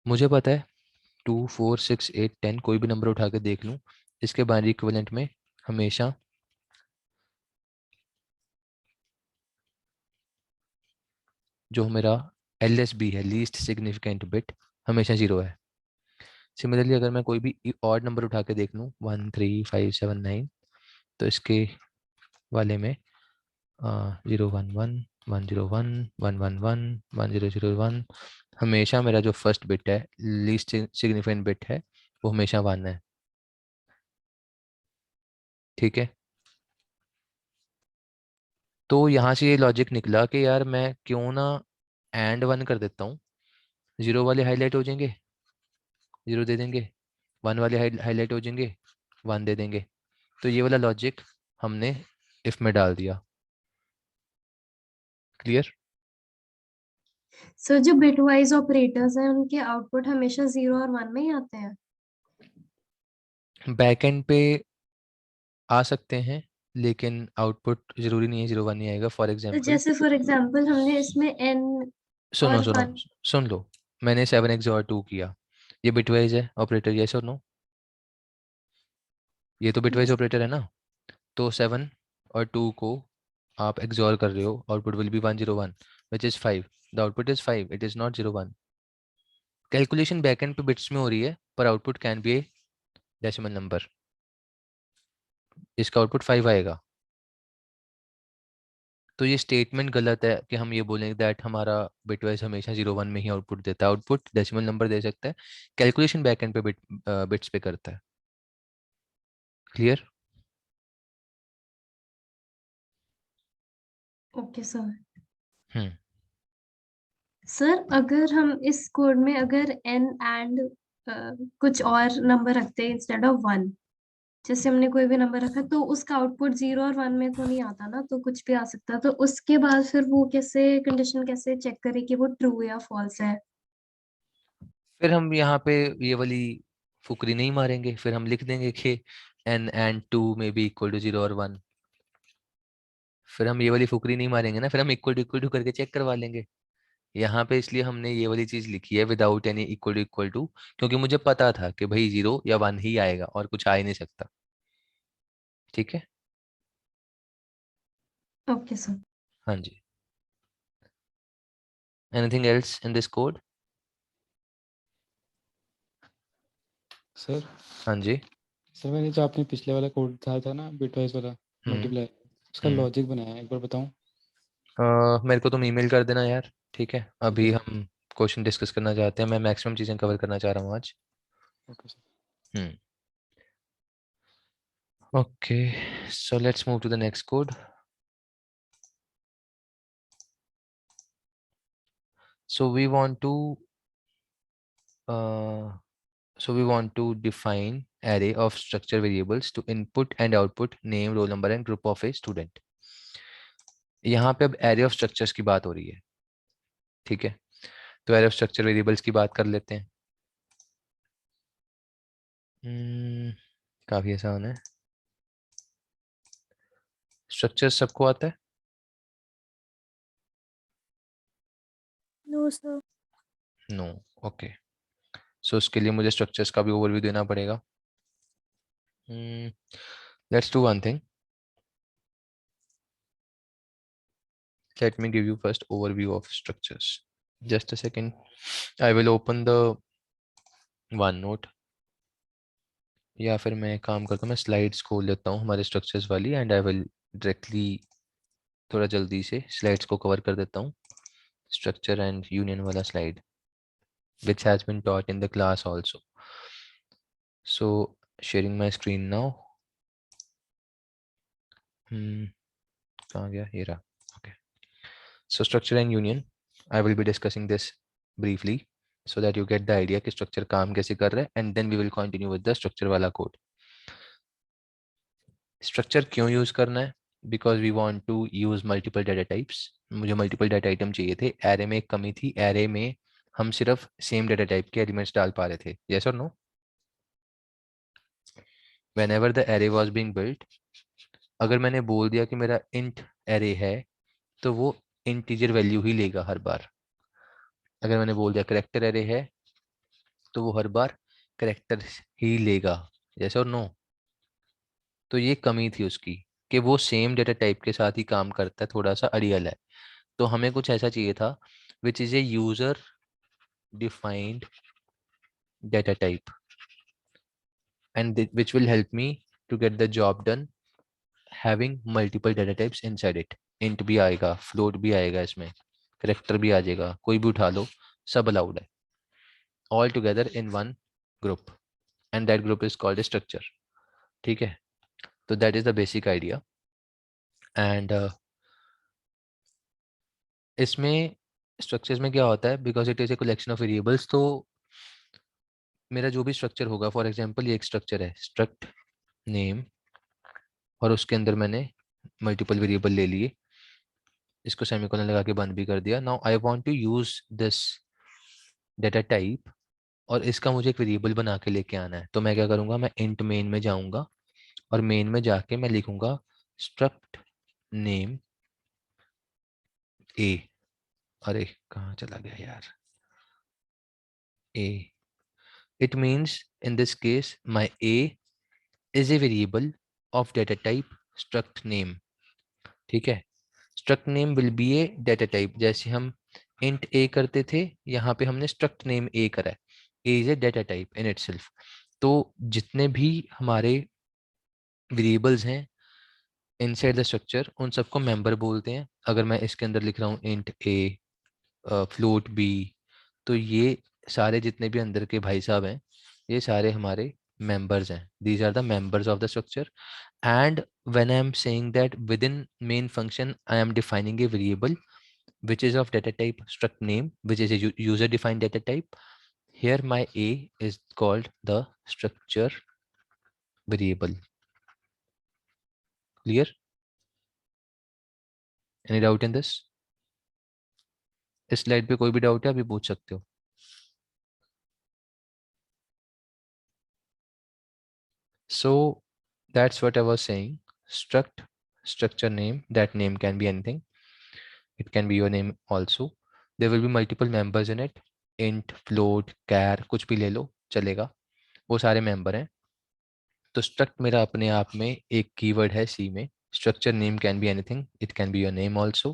मुझे पता है 2 4 6 8 10 कोई भी नंबर उठा के देख लूँ, इसके बाइनरी इक्विवेलेंट में हमेशा जो मेरा LSB है, लीस्ट सिग्निफिकेंट बिट, हमेशा 0 है. सिमिलरली अगर मैं कोई भी ऑड नंबर उठा के देख लूँ 1 3 5 7 9, तो इसके वाले में 011 101 111 1001, हमेशा मेरा जो फर्स्ट बिट है, लीस्ट सिग्निफिकेंट बिट है, वो हमेशा 1 है. ठीक है, तो यहाँ से ये लॉजिक निकला कि यार मैं क्यों ना एंड 1 कर देता हूँ, 0 वाले हाईलाइट हो जाएंगे, 0 दे देंगे, 1 वाले हाईलाइट हो जाएंगे, 1 दे देंगे. तो ये वाला लॉजिक हमने इफ में डाल दिया. क्लियर? सो जो बिट वाइज ऑपरेटर्स हैं उनके आउटपुट हमेशा 0 और 1 में ही आते हैं। बैकएंड पे आ सकते हैं, लेकिन आउटपुट जरूरी नहीं है 0 1 ही आएगा। फॉर तो एग्जांपल जैसे फॉर एग्जांपल हमने इसमें n सुनो और सुनो 1। सुन लो, मैंने 7 XOR 2 किया, ये बिटवाइज है ऑपरेटर, यस और नो? ये तो बिटवाइज यस। ऑपरेटर है ना। तो 7 और 2 को आप XOR कर रहे हो, output will be 1 0 1 which is 5। The output is 5, it is not 0 1। Calculation backend पे बिट्स में हो रही है, पर output can be A decimal number. इसका आउटपुट 5 आएगा। तो ये स्टेटमेंट गलत है कि हम ये बोलेंगे दैट हमारा बिटवाइज हमेशा 0 1 में ही आउटपुट देता है। आउटपुट डेसिमल नंबर दे सकता है, कैलकुलेशन बैकएंड पे बिट्स पे करता है। क्लियर? Okay sir. हम्म सर अगर हम इस कोड में अगर n एंड कुछ और नंबर रखते हैं इंस्टेड ऑफ 1, जैसे हमने कोई भी नंबर रखा तो उसका आउटपुट 0 और 1 में तो नहीं आता ना, तो कुछ भी आ सकता है। तो उसके बाद फिर वो कैसे कंडीशन कैसे चेक करे कि वो ट्रू या फॉल्स है? फिर हम यहाँ पे ये वाली फुकरी नहीं मारेंगे, फिर हम लिख देंगे कि n and 2 में बी इक्वल टू 0 और 1। फिर हम ये वाली फुकरी नहीं मारेंगे ना, फिर हम इक्वल टू करके चेक करवा लेंगे। यहाँ पे इसलिए हमने ये वाली चीज लिखी है विदाउट एनी इक्वल टू, क्योंकि मुझे पता था कि भाई 0 या 1 ही आएगा और कुछ आ ही नहीं सकता। ठीक है। Okay sir. हाँ जी। Anything else in this code? Sir हाँ जी। सर मैंने जो आपने पिछले वाला कोड दिखाया था ना बिटवाइज वाला मल्टीप्लाई, उसका हम्म लॉजिक बनाया है, एक बार बताऊं? मेरे को तुम ईमेल कर देना यार। ठीक है, ठीक है अभी सर। हम क्वेश्चन डिस्कस करना चाहते हैं, मैं मैक्सिमम चीज़ें कवर करना चाह रहा हूँ आज। Okay sir. Hmm okay, so let's move to the next code. So we want to uh, define array of structure variables to input and output name, roll number and group of a student. यहाँ पे अब array of structures की बात हो रही है। ठीक है, तो array of structure variables की बात कर लेते हैं। काफी आसान है। स्ट्रक्चर सबको आता है? No, sir. नो। ओके, सो उसके लिए मुझे स्ट्रक्चर्स का भी ओवरव्यू देना पड़ेगा। Let's do one thing, let me give you first overview of structures. Just a second, I will open the OneNote, या फिर मैं एक काम करता हूँ, मैं स्लाइड्स खोल लेता हूँ हमारे स्ट्रक्चर्स वाली, एंड आई विल डायरेक्टली थोड़ा जल्दी से स्लाइड्स को कवर कर देता हूँ। स्ट्रक्चर एंड यूनियन वाला slide which has been taught in the class also. So sharing my screen now. कहाँ गया, ये रहा। Okay, so structure and union, I will be discussing this briefly so that you get the idea कि structure काम कैसे कर रहा है, and then we will continue with the structure वाला code. Structure क्यों यूज करना है? Because we want to use multiple data types. मुझे multiple data item चाहिए थे। array में एक कमी थी, array में हम सिर्फ same data type के elements डाल पा रहे थे। Yes or no? Whenever the array was being built, अगर मैंने बोल दिया कि मेरा int array है, तो वो integer value ही लेगा हर बार। अगर मैंने बोल दिया character array है, तो वो हर बार character ही लेगा। Yes or no? तो ये कमी थी उसकी कि वो सेम डेटा टाइप के साथ ही काम करता है, थोड़ा सा अड़ियल है। तो हमें कुछ ऐसा चाहिए था which is a user defined data type, and which will help me to get the job done having multiple data types inside it. int भी आएगा, float भी आएगा, इसमें character भी आ जाएगा, कोई भी उठा लो, सब अलाउड है, all together in one group, and that group is called a structure. ठीक है, तो that is the basic idea. And इसमें स्ट्रक्चर्स में क्या होता है, because it is a collection of variables, तो मेरा जो भी स्ट्रक्चर होगा, फॉर एग्जांपल ये एक स्ट्रक्चर है स्ट्रक्ट नेम, और उसके अंदर मैंने मल्टीपल वेरिएबल ले लिए। इसको सेमीकोलन लगा के बंद भी कर दिया. Now I want to use this data type और इसका मुझे एक वेरिएबल बना के लेके आना है. तो मैं क्या करूँगा, मैं इंट मेन में जाऊँगा और मेन में जाके मैं लिखूँगा स्ट्रक्ट नेम ए. अरे कहाँ चला गया यार, a. It means in this case my a is a variable of data type struct name. ठीक है, struct name will be a data type. जैसे हम int a करते थे, यहाँ पे हमने struct name a करा है. a is a data type in itself. तो जितने भी हमारे variables हैं inside the structure, उन सबको member बोलते हैं. अगर मैं इसके अंदर लिख रहा हूँ int a, float b, तो ये सारे जितने भी अंदर के भाई साहब हैं, ये सारे हमारे members हैं. These are the members of the structure. And when I am saying that within main function I am defining a variable which is of data type struct name, which is a user defined data type, here my a is called the structure variable. Clear? Any doubt in this? इस slide पे कोई भी doubt है अभी पूछ सकते हो. So that's what I was saying. Struct, structure name, that name can be anything. It can be your name also. There will be multiple members in it. Int, float, char, कुछ भी ले लो चलेगा, वो सारे मेंबर हैं. तो struct मेरा अपने आप में एक कीवर्ड है C में. Structure name can be anything. It can be your name also.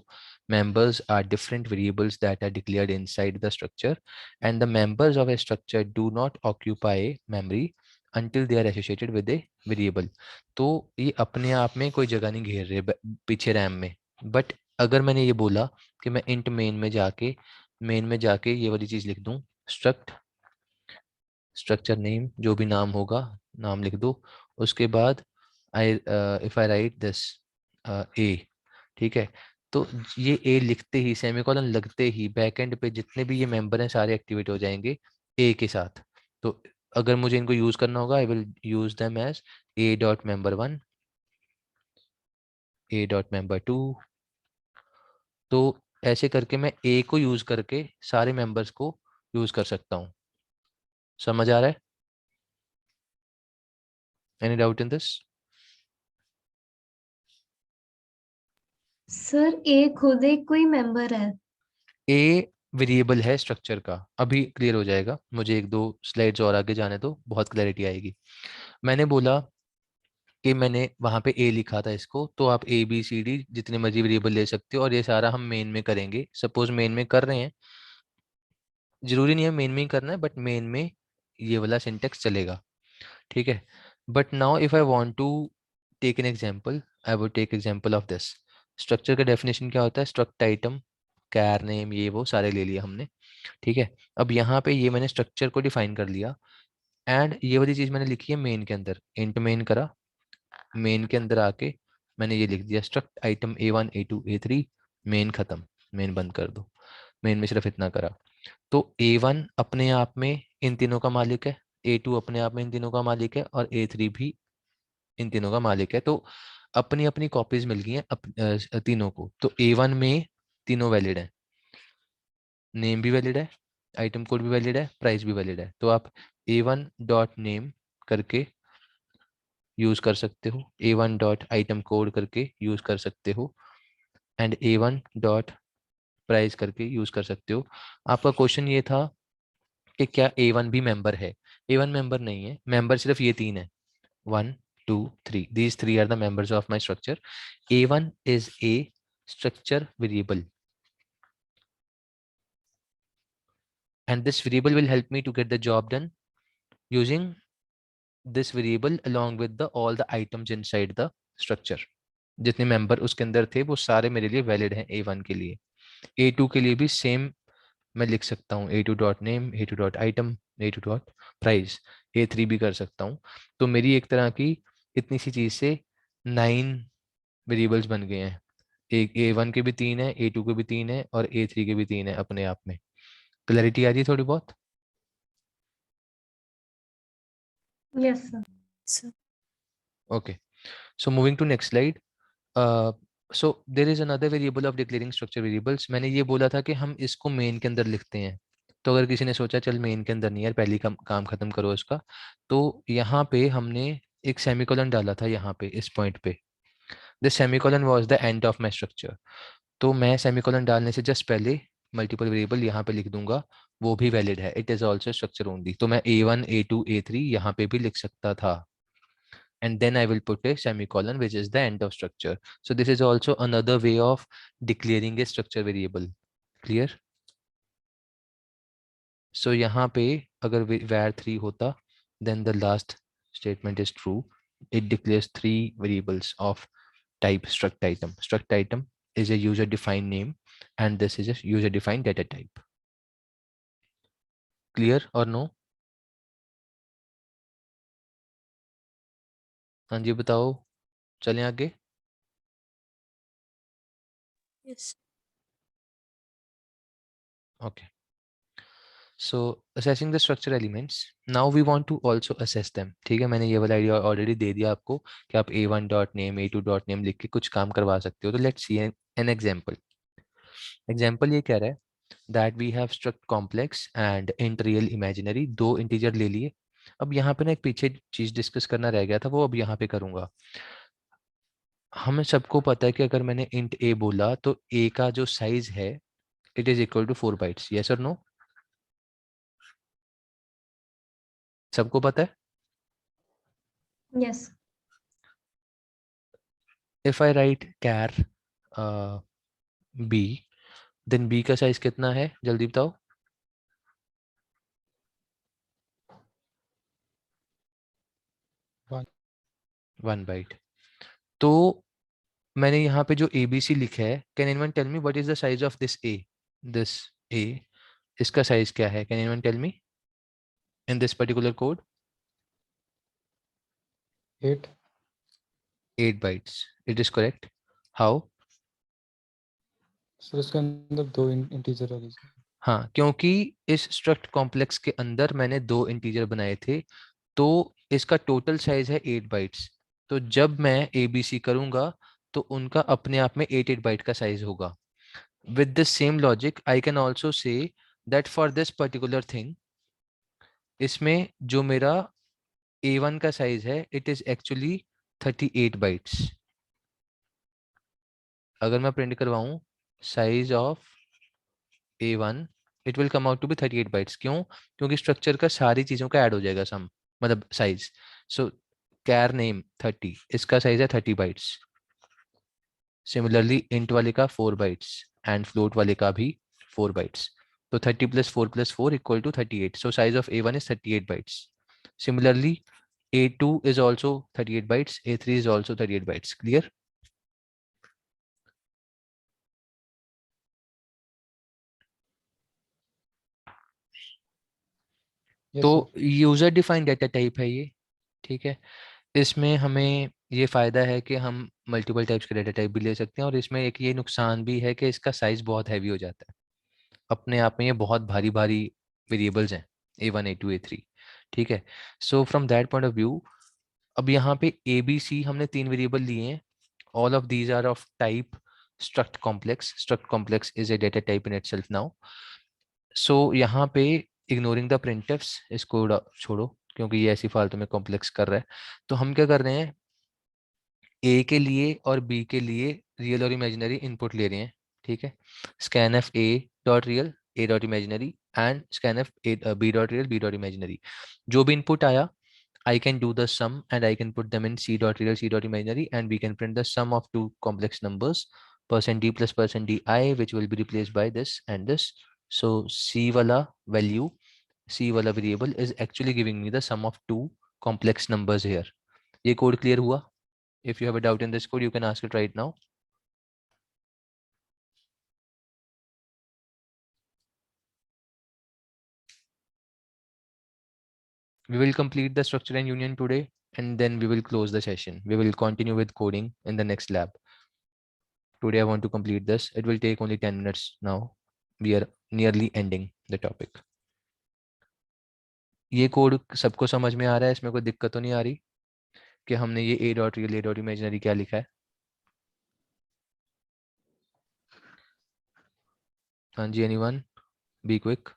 Members are different variables that are declared inside the structure, and the members of a structure do not occupy memory until they are associated with a variable. तो ये अपने आप में कोई जगह नहीं घेर रहे पीछे रैम में. बट अगर मैंने ये बोला कि मैं int मेन में जाके ये वाली चीज लिख दूं, स्ट्रक्चर नेम, जो भी नाम होगा नाम लिख दो. उसके बाद इफ आई राइट दिस ए, ठीक है, तो ये ए लिखते ही सेमीकोलन लगते ही बैकएंड पे जितने भी ये मेंबर हैं सारे एक्टिवेट हो जाएंगे ए के साथ. तो अगर मुझे इनको यूज करना होगा, I will use them as a dot member 1, a dot member 2. तो ऐसे करके मैं ए को यूज करके सारे मेंबर्स को यूज कर सकता हूँ. समझ आ रहा है? Any doubt in this? Sir ए खुद एक कोई मेंबर है. ए वेरिएबल है स्ट्रक्चर का. अभी क्लियर हो जाएगा, मुझे एक दो स्लाइड्स और आगे जाने दो, बहुत क्लैरिटी आएगी. मैंने बोला कि मैंने वहां पे ए लिखा था इसको, तो आप ए बी सी डी जितने मर्जी वेरिएबल ले सकते हो और ये सारा हम मेन में करेंगे. सपोज मेन में कर रहे हैं, जरूरी नहीं है मेन में ही करना है, बट मेन में ये वाला सिंटेक्स चलेगा. ठीक है, but now if I want to take an example, I would take example of this. Structure का डेफिनेशन क्या होता है? स्ट्रक्ट आइटम, कैर नेम, ये वो सारे ले लिया हमने. ठीक है, अब यहाँ पे ये मैंने स्ट्रक्चर को डिफाइन कर लिया एंड ये वाली चीज मैंने लिखी है मेन के अंदर. इंट मेन करा, मेन के अंदर आके मैंने ये लिख दिया struct item A1 A2 A3, main खत्म, मेन बंद कर दो. मेन में सिर्फ इतना करा. तो A1 अपने आप में इन तीनों का मालिक है, A2 अपने आप में इन तीनों का मालिक है और A3 भी इन तीनों का मालिक है. तो अपनी अपनी कॉपीज मिल गई हैं तीनों को. तो A1 में तीनों वैलिड है, नेम भी वैलिड है, आइटम कोड भी वैलिड है, प्राइस भी वैलिड है. तो आप A1 डॉट नेम करके यूज कर सकते हो, A1 डॉट आइटम कोड करके यूज कर सकते हो एंड A1 डॉट प्राइस करके यूज कर सकते हो. आपका क्वेश्चन ये था कि क्या A1 भी मेंबर है? A1 मेंबर नहीं है, मेंबर सिर्फ ये तीन है, 1 2 3. These three are the members of my structure. A1 is a structure variable and this variable will help me to get the job done using this variable along with the all the items inside the structure. जितने member उसके अंदर थे वो सारे मेरे लिए valid हैं A1 के लिए. A2 के लिए भी सेम मैं लिख सकता हूँ, A2 dot name, A2 dot item, A2 dot price. A3 भी कर सकता हूँ. तो मेरी एक तरह की इतनी सी चीज से 9 वेरिएबल्स बन गए हैं. एक A1 के भी 3 है, A2 के भी 3 है और A3 के भी 3 है अपने आप में. क्लैरिटी आ रही है थोड़ी बहुत? Yes sir. Okay, so moving to next slide. So there is another variable of declaring structure variables. मैंने ये बोला था कि हम इसको मेन के अंदर लिखते हैं। तो अगर किसी ने सोचा चल मेन के अंदर नहीं यार, पहले काम खत्म करो इसका, तो यहाँ पे हमने एक सेमीकोलन डाला था यहाँ पे इस पॉइंट पे। This semicolon was the end of my structure. तो मैं सेमीकोलन डालने से जस्ट पहले मल्टीपल वेरिएबल यहाँ पे लिख दूंगा, वो भी वैलिड है, it is also structure only. तो मैं A1 A2 A3 यहाँ पे भी लिख सकता था, and then I will put a semicolon which is the end of structure. So this is also another way of declaring a structure variable. Clear? So यहाँ पे अगर var3 होता, then the last statement is true. It declares 3 variables of type struct item. Struct item is a user defined name and this is a user defined data type. Clear or no? हाँ जी बताओ, चलें आगे। Yes. Okay. So assessing the structure elements, now we want to also assess them. ठीक है, मैंने ये वाला idea already दे दिया आपको कि आप A1 dot name A2 dot name लिख के कुछ काम करवा सकते हो। तो let's see an example. Example ये कह रहा है that we have struct complex and int real imaginary, 2 integer ले लिए। अब यहाँ पे ना एक पीछे चीज डिस्कस करना रह गया था, वो अब यहाँ पे करूंगा। हमें सबको पता है कि अगर मैंने इंट A बोला तो A का जो साइज है it is equal to 4 bytes. Yes और नो? सबको पता है? Yes. If I write char b, then b का साइज कितना है जल्दी बताओ। 1 बाइट। तो मैंने यहाँ पे जो abc लिखा है, can anyone tell me what is the size of this a? This a, इसका साइज क्या है? Can anyone tell me in this particular code? 8 8 bytes, it is correct. How? Sir उसके अंदर 2 इंटीजर वाली हाँ, क्योंकि इस स्ट्रक्ट कॉम्प्लेक्स के अंदर मैंने 2 इंटीजर बनाए थे, तो इसका टोटल साइज है 8 बाइट्स। तो जब मैं abc करूंगा तो उनका अपने आप में 8 बाइट का साइज होगा। With this same logic, I can also say that for this particular thing, इसमें जो मेरा A1 का साइज है, it is actually 38 bytes. अगर मैं प्रिंट करवाऊं size of A1, it will come out to be 38 bytes. क्यों? क्योंकि स्ट्रक्चर का सारी चीजों का ऐड हो जाएगा सम, मतलब साइज। सो कैर नेम 30, इसका साइज है 30 bytes. सिमिलरली इंट वाले का 4 bytes एंड फ्लोट वाले का भी 4 bytes. So 30 plus 4 plus 4 equal to 38. So size of A1 is 38 bytes. Similarly, A2 is also 38 bytes. A3 is also 38 bytes. Clear? yes तो sir. User defined data type है ये, ठीक है। इसमें हमें ये फायदा है कि हम मल्टीपल टाइप्स के डाटा टाइप भी ले सकते हैं, और इसमें एक ये नुकसान भी है कि इसका साइज बहुत हैवी हो जाता है। अपने आप में ये बहुत भारी भारी वेरिएबल्स हैं, A1 A2 A3, ठीक है। So from that point of view, अब यहाँ पे ABC हमने 3 वेरिएबल लिए हैं। All of these are of type struct complex. Struct complex is a data type in itself now. So यहाँ पे ignoring the printfs, इसको छोड़ो क्योंकि ये ऐसी फालतू में कॉम्प्लेक्स कर रहा है। तो हम क्या कर रहे हैं, A के लिए और B के लिए रियल और इमेजिनरी इनपुट ले रहे हैं, ठीक है। scanf A dot real A dot imaginary and scanf B dot real B dot imaginary. जो भी इनपुट आया, I can do the sum and I can put them in C dot real, C dot imaginary, and we can print the sum of 2 complex numbers, %d plus %di, which will be replaced by this and this. So C wala value, C wala variable is actually giving me the sum of 2 complex numbers here. ये code clear हुआ? If you have a doubt in this code, you can ask it right now. We will complete the structure and union today, and then we will close the session. We will continue with coding in the next lab. Today I want to complete this. It will take only 10 minutes now. We are nearly ending the topic. ये code सबको समझ में आ रहा है? इसमें कोई दिक्कत तो नहीं आ रही कि हमने ये A dot real A dot imaginary क्या लिखा है? हाँ जी, anyone, be quick.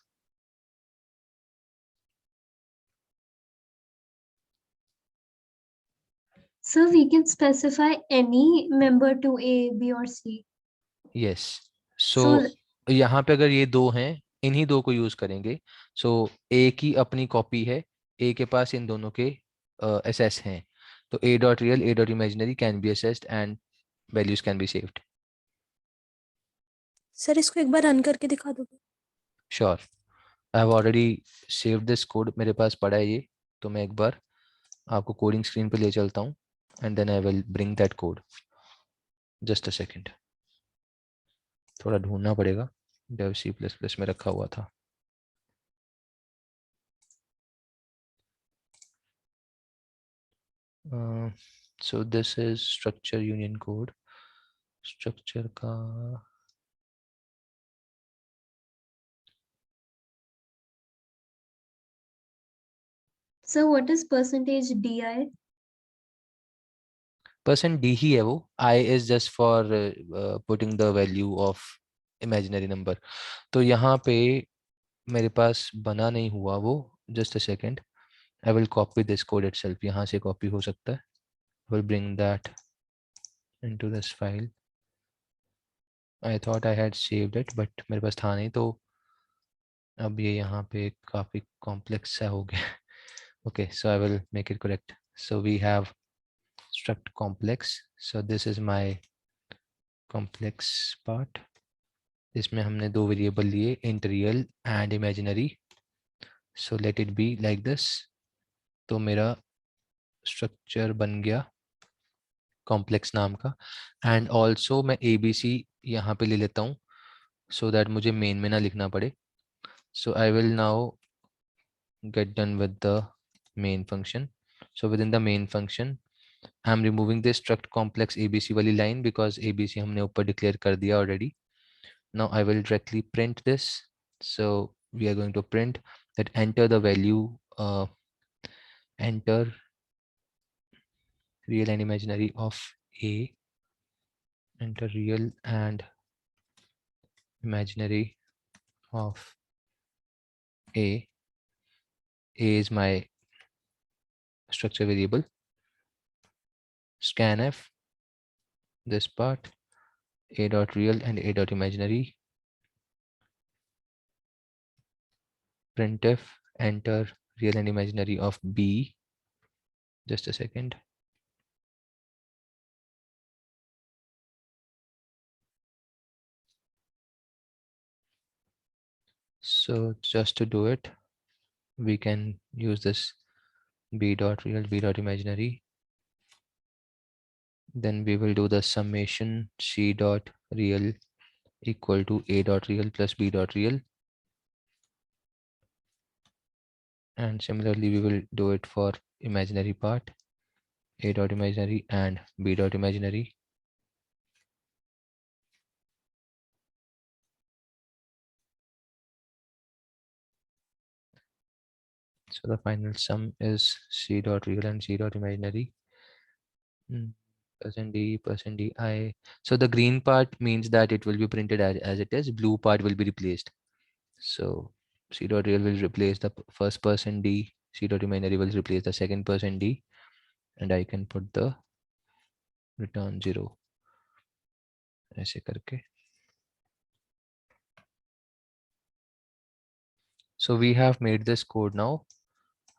So we can specify any member to A, B or C. Yes, so So यहाँ पे अगर ये दो हैं, इन्हीं दो को यूज करेंगे। सो ए की अपनी कॉपी है, ए के पास इन दोनों के एसेस हैं, तो ए dot real a dot imaginary can be assessed and values can be saved. Sir इसको एक बार रन करके दिखा दो। Sure, I have already saved this code, मेरे पास पड़ा है ये, तो मैं एक बार आपको कोडिंग स्क्रीन पे ले चलता हूँ and then I will bring that code. Just a second, थोड़ा ढूंढना पड़ेगा, डेव सी प्लस प्लस में रखा हुआ था। So this is structure union code. Structure का what is percentage DI? Percent D ही है वो, I is just for putting the value of imaginary number. तो यहाँ पे मेरे पास बना नहीं हुआ वो, just a second, I will copy this code itself, यहाँ से कॉपी हो सकता है। Will bring that into this file. I thought I had saved it but मेरे पास था नहीं, तो अब ये यहाँ पे काफ़ी कॉम्प्लेक्स सा हो गया। Okay, so I will make it correct. So we have struct complex, so this is my complex part। इसमें हमने दो वेरिएबल लिए, int real and imaginary, so let it be like this। तो मेरा स्ट्रक्चर बन गया कॉम्प्लेक्स नाम का, एंड ऑल्सो मैं abc यहाँ पे ले लेता हूँ so that मुझे मेन में ना लिखना पड़े। so I will now get done with the main function। so within the main function I'm removing this struct complex abc वाली line because abc हमने ऊपर declare कर दिया already। now I will directly print this। so we are going to print that enter the value, enter real and imaginary of a, enter real and imaginary of a is my structure variable, scanf this part, a dot real and a dot imaginary, printf enter real and imaginary of b, just a second, so just to do it we can use this b dot real b dot imaginary, then we will do the summation c dot real equal to a dot real plus b dot real, and similarly we will do it for imaginary part, a dot imaginary and b dot imaginary, so the final sum is c dot real and c dot imaginary, percent d I. So the green part means that it will be printed as it is, blue part will be replaced. So c dot real will replace the first percent d, c dot imaginary will replace the second percent d, and I can put the return 0 ऐसे करके। So we have made this code now।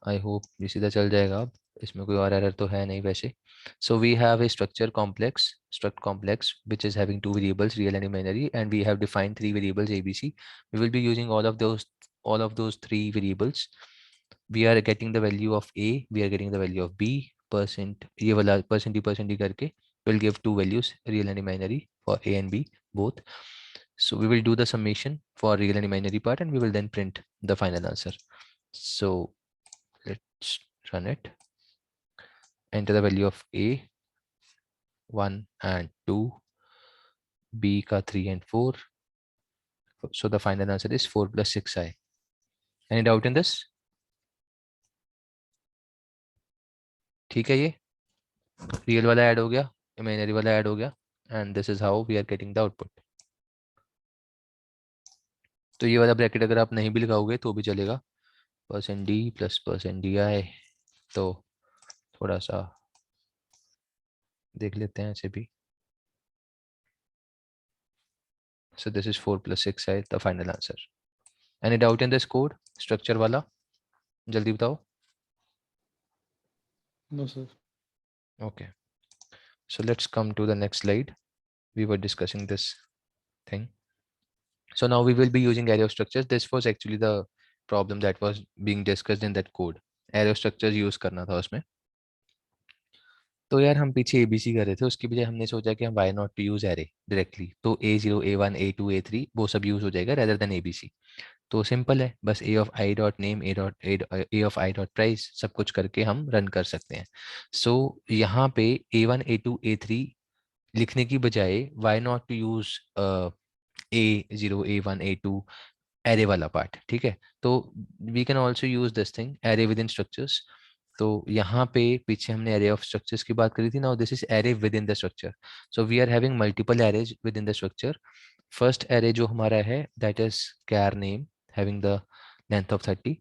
I hope ये सीधा चल जाएगा अब, इसमें कोई और error तो है नहीं वैसे। So we have a structure complex, struct complex, which is having two variables, real and imaginary, and we have defined three variables ABC। We will be using all of those three variables। We are getting the value of A, we are getting the value of B, percent ये वाला percent D करके will give two values, real and imaginary, for A and B both। So we will do the summation for real and imaginary part, and we will then print the final answer। So let's run it, enter the value of A 1 and 2, B का 3 and 4, so the final answer is 4 plus 6i। Any doubt in this? ठीक है, ये real वाला add हो गया, imaginary वाला add हो गया, and this is how we are getting the output। तो ये वाला ब्रैकेट अगर आप नहीं भी लगाओगे तो भी चलेगा, %d प्लस %di। तो थोड़ा सा देख लेते हैं ऐसे भी। So this is 4 plus 6 है the final answer. Any doubt in this code structure वाला? जल्दी बताओ। No sir. Okay. So let's come to the next slide. We were discussing this thing. So now we will be using array of structures. This was actually the problem that was being discussed in that code. Array of structures use करना था उसमें। तो यार हम पीछे ABC कर रहे थे, उसकी बजाय हमने सोचा कि हम why not to use array directly। तो A0, A1, A2, A3 वो सब यूज हो जाएगा rather than ABC। तो सिंपल है, बस a of i dot name, a of i dot price सब कुछ करके हम रन कर सकते हैं। सो यहाँ पे a1, a2, a3 लिखने की बजाय why not to use a0, a1, a2 array वाला पार्ट, ठीक है। तो we can also use this thing array within structures. तो यहाँ पे पीछे हमने एरे ऑफ स्ट्रक्चर्स की बात करी थी, now this is array within the structure. So we are having multiple arrays within the structure. First array जो हमारा है that is char name having the length of 30।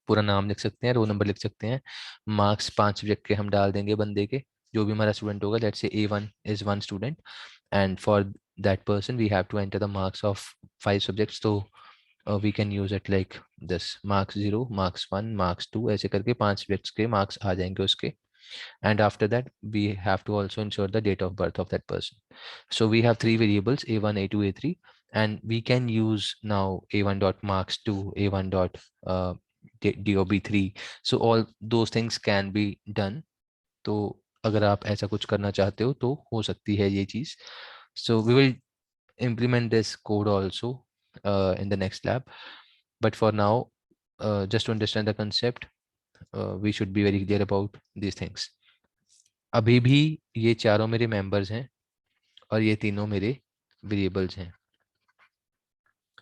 पूरा नाम लिख सकते हैं, रोल नंबर लिख सकते हैं, मार्क्स 5 सब्जेक्ट के हम डाल देंगे बंदे के, जो भी हमारा स्टूडेंट होगा। Let's say A1 is 1 student and for that person we have to enter the marks of 5 subjects। तो we can use it like this, marks 0, marks 1, marks 2 ऐसे करके 5 सब्जेक्ट्स के मार्क्स आ जाएंगे उसके। And after that we have to also ensure the date of birth of that person। So we have 3 variables A1, A2, A3 and we can use now A1 dot marks 2, A1 dot DOB3। So all those things can be done। तो अगर आप ऐसा कुछ करना चाहते हो तो हो सकती है ये चीज़। So we will implement this code also in the next lab, but for now just to understand the concept we should be very clear about these things। अभी भी ये चारों मेरे मेंबर्स हैं और ये तीनों मेरे वेरिएबल्स हैं।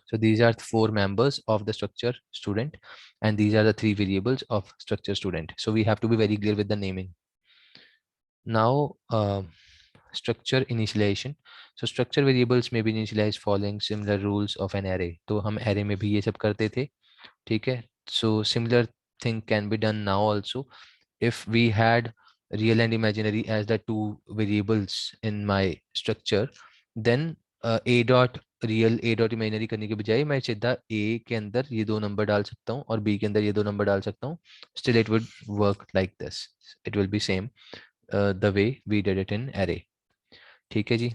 So these are 4 members of the structure student and these are the 3 variables of structure student। So we have to be very clear with the naming। Now structure initialization। So structure variables may be initialized following similar rules of an array। तो हम array में भी ये सब करते थे, ठीक है। So similar thing can be done now also। If we had real and imaginary as the 2 variables in my structure, then a dot real a dot imaginary करने के बजाय मैं सीधा a के अंदर ये 2 नंबर डाल सकता हूँ और b के अंदर ये 2 नंबर डाल सकता हूँ। Still it would work like this, it will be same the way we did it in array। ठीक है जी,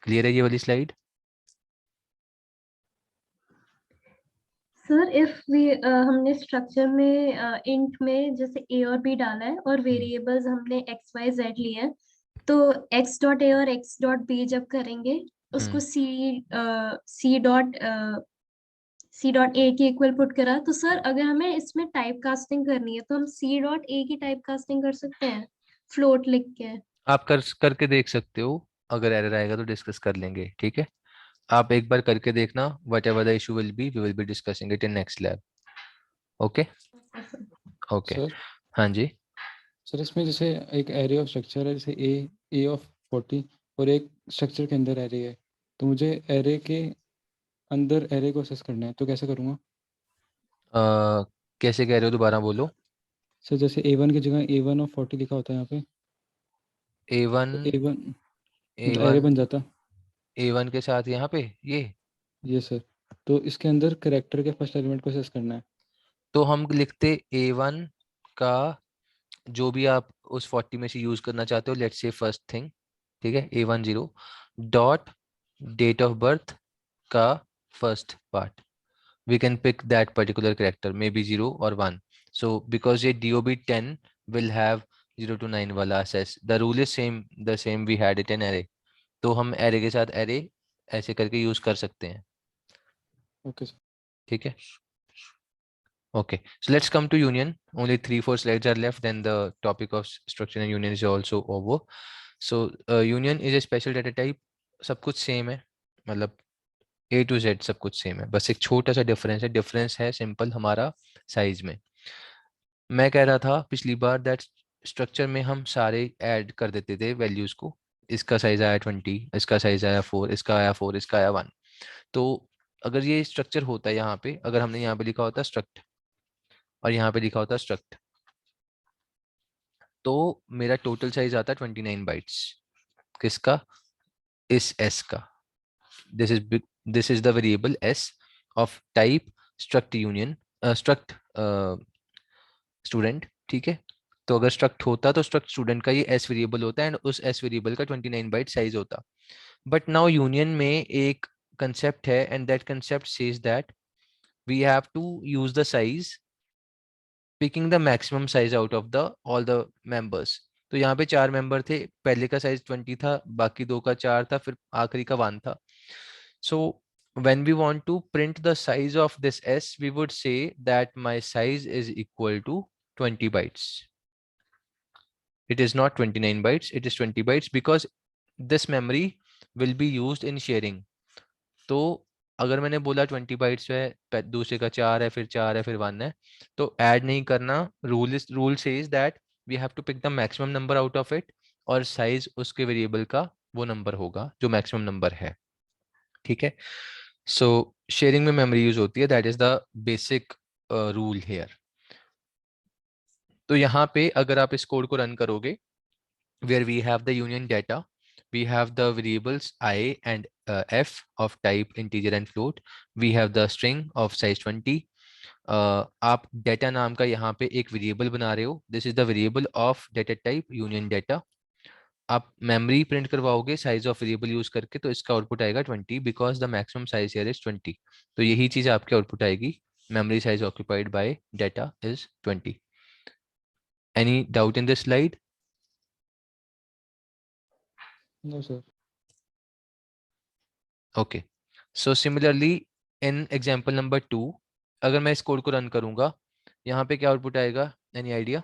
क्लियर है ये वाली स्लाइड? सर इफ वी हमने स्ट्रक्चर में इंट में जैसे a और b डाला है और वेरिएबल्स हमने x y z लिए हैं, तो x डॉट a और x डॉट b जब करेंगे उसको c डॉट a के इक्वल पुट करा, तो सर अगर हमें इसमें टाइप कास्टिंग करनी है तो हम c डॉट a की टाइप कास्टिंग कर सकते हैं फ्लोट लिख के। आप करके देख सकते हो, अगर एरर आएगा तो डिस्कस कर लेंगे, ठीक है। आप एक बार करके देखना, whatever the issue will be we will be discussing it in next lab. Okay okay. Sir हाँ जी। सर इसमें जैसे एक एरे ऑफ स्ट्रक्चर है, जैसे ए ऑफ 40 और एक स्ट्रक्चर के अंदर एरे है, तो मुझे एरे के अंदर एरे को असेस करना है, तो कैसे करूँगा? कैसे कह रहे हो, दोबारा बोलो। सर जैसे A1 की जगह A1 ऑफ 40 लिखा होता है यहाँ पे, A1 तो A1 मतलब एरे A1 बन जाता। A1 के साथ यहाँ पे ये सर, तो इसके अंदर करेक्टर के फर्स्ट एलिमेंट को असेस करना है। तो हम लिखते A1 का जो भी आप उस 40 में से यूज करना चाहते हो, लेट्स से फर्स्ट थिंग, ठीक है, A10 dot date of birth का first part. We can pick that particular character, maybe 0 or 1। So because ये DOB10 will have 0 to 9 वाला access, the rule is the same we had it in array। तो हम array के साथ array ऐसे करके use कर सकते हैं, ओके सर। ठीक है। Okay, so let's come to union। Only 3-4 slides are left, then the topic of structure and union is also over। So union is a special data type। सब कुछ same है, मतलब A to Z सब कुछ same है, बस एक छोटा सा डिफरेंस है सिंपल हमारा साइज में। मैं कह रहा था पिछली बार दैट स्ट्रक्चर में हम सारे ऐड कर देते थे वैल्यूज को, इसका साइज आया 20, इसका साइज आया 4, इसका आया 4, इसका आया 1। तो अगर ये स्ट्रक्चर होता है यहाँ पे, अगर हमने यहाँ पे लिखा होता स्ट्रक्ट और यहाँ पे लिखा होता स्ट्रक्ट, तो मेरा टोटल साइज आता है 29 बाइट्स। किसका? इस s का। This is the variable s of type struct union struct student, ठीक है। तो अगर स्ट्रक्ट होता तो स्ट्रक्ट स्टूडेंट का ये s वेरिएबल होता है एंड उस s वेरिएबल का 29 बाइट साइज होता। बट नाउ यूनियन में एक कंसेप्ट है and that concept says that we have to use the size picking the maximum size out of the all the members. तो यहाँ पे 4 मेंबर थे, पहले का साइज 20 था, बाकी 2 का 4 था, फिर आखिरी का 1 था। So when we want to print the size of this S, we would say that my size is equal to 20 bytes. It is not 29 bytes, it is 20 bytes because this memory will be used in sharing. तो अगर मैंने बोला 20 bytes है, दूसरे का 4 है, फिर 4 है, फिर 1 है, तो ऐड नहीं करना। Rule says that we have to pick the maximum number out of it और साइज उसके वेरिएबल का वो नंबर होगा जो मैक्सिमम नंबर है, ठीक है। सो शेयरिंग में मेमोरी यूज होती है, that is the basic rule here. तो यहाँ पे अगर आप इस कोड को रन करोगे, where we have the union data, we have the variables I and f of type integer and float, we have the string of size 20, आप data नाम का यहाँ पे एक वेरिएबल बना रहे हो, this is the variable of data type union data। आप मेमोरी प्रिंट करवाओगे साइज ऑफ वेरिएबल यूज करके, तो इसका आउटपुट आएगा 20 because the maximum size here is 20। तो यही चीज आपके आउटपुट आएगी, memory size occupied by data is 20। Any doubt in this slide? No sir. Okay, so similarly in example number 2, अगर मैं इस कोड को रन करूंगा, यहाँ पे क्या आउटपुट आएगा? Any idea?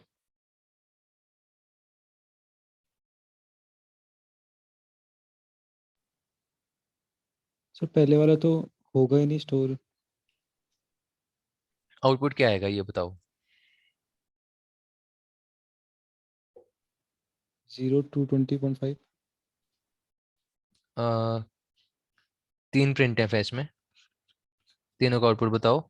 सर पहले वाला तो होगा ही नहीं स्टोर। आउटपुट क्या आएगा ये बताओ? 0 to 20.5। 3 प्रिंट है इसमें, तीनों का आउटपुट बताओ।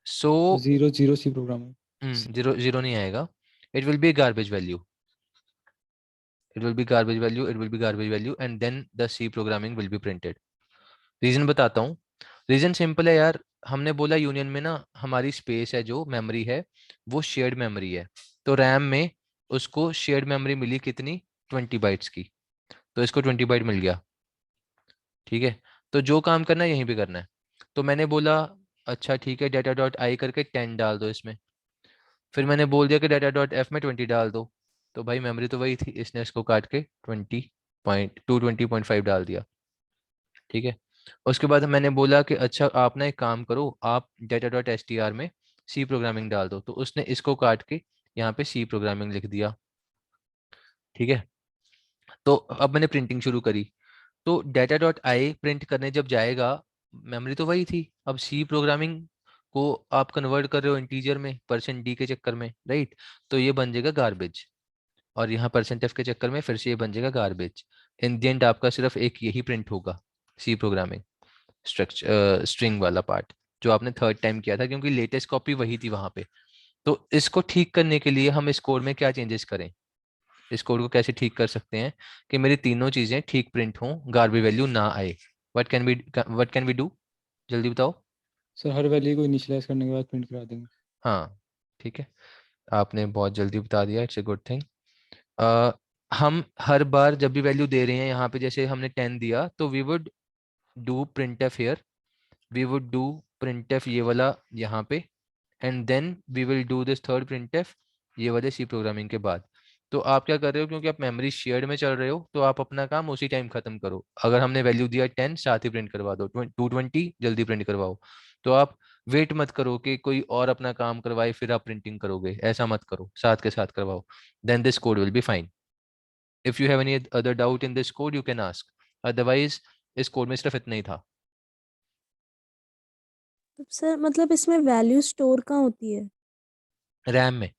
सो 0 0 सी प्रोग्राम है। जीरो जीरो नहीं आएगा, it will B garbage value, it will be garbage value, it will be garbage value and then the C programming will be printed। Reason बताता हूँ, रीजन सिंपल है यार। हमने बोला यूनियन में ना हमारी स्पेस है जो मेमोरी है वो शेयर्ड मेमोरी है, तो रैम में उसको शेयर्ड मेमोरी मिली कितनी? 20 बाइट्स की, तो इसको 20 बाइट मिल गया, ठीक है। तो जो काम करना है यहीं पे करना है। तो मैंने बोला अच्छा ठीक है, डाटा डॉट आई करके 10 डाल दो इसमें, फिर मैंने बोल दिया कि डाटा डॉट एफ में 20 डाल दो, तो भाई मेमोरी तो वही थी, इसने इसको काट के 20.5 डाल दिया, ठीक है। उसके बाद मैंने बोला कि अच्छा आप ना एक काम करो, आप data dot S T R में सी प्रोग्रामिंग डाल दो, तो उसने इसको काट के यहाँ पे सी प्रोग्रामिंग लिख दिया, ठीक है। तो अब मैंने प्रिंटिंग शुरू करी, तो डाटा डॉट आई प्रिंट करने जब जाएगा, मेमोरी तो वही थी, अब सी प्रोग्रामिंग को आप कन्वर्ट कर रहे हो इंटीजर में %d के चक्कर में, राइट। तो ये बन जाएगा गार्बेज, और यहाँ %f के चक्कर में फिर से ये बन जाएगा गार्बेज। इन द एंड आपका सिर्फ एक यही प्रिंट होगा, सी प्रोग्रामिंग स्ट्रक्चर स्ट्रिंग वाला पार्ट जो आपने थर्ड टाइम किया था, क्योंकि लेटेस्ट कॉपी वही थी वहां पे। तो इसको ठीक करने के लिए हम इस कोड में क्या चेंजेस करें? इस कोड को कैसे ठीक कर सकते हैं कि मेरी तीनों चीजें ठीक प्रिंट हों, गार्बेज वैल्यू ना आए? What can we do? जल्दी बताओ। सर हर वैल्यू को इनिशियलाइज करने के बाद प्रिंट करा देंगे। हाँ ठीक है, आपने बहुत जल्दी बता दिया, इट्स ए गुड थिंग। हम हर बार जब भी वैल्यू दे रहे हैं यहाँ पे, जैसे हमने 10 दिया, तो we would do printf here, we would do printf ये वाला यहाँ पे, and then we will do this third printf ये वाले सी प्रोग्रामिंग के बाद। तो आप क्या कर रहे हो, क्योंकि आप मेमोरी शेयर्ड में चल रहे हो, तो आप अपना काम उसी टाइम खत्म करो। अगर हमने वैल्यू दिया 10, साथ ही प्रिंट करवा दो, 220 जल्दी प्रिंट करवाओ। तो आप वेट मत करो कि कोई और अपना काम करवाए फिर आप प्रिंटिंग करोगे, ऐसा मत करो, साथ के साथ करवाओ, then this code will be fine. If you have any other doubt in this code you can ask, otherwise इस कोड में सिर्फ इतना ही था। तो सर मतलब इसमें वैल्यू स्टोर कहाँ होती है? रैम में,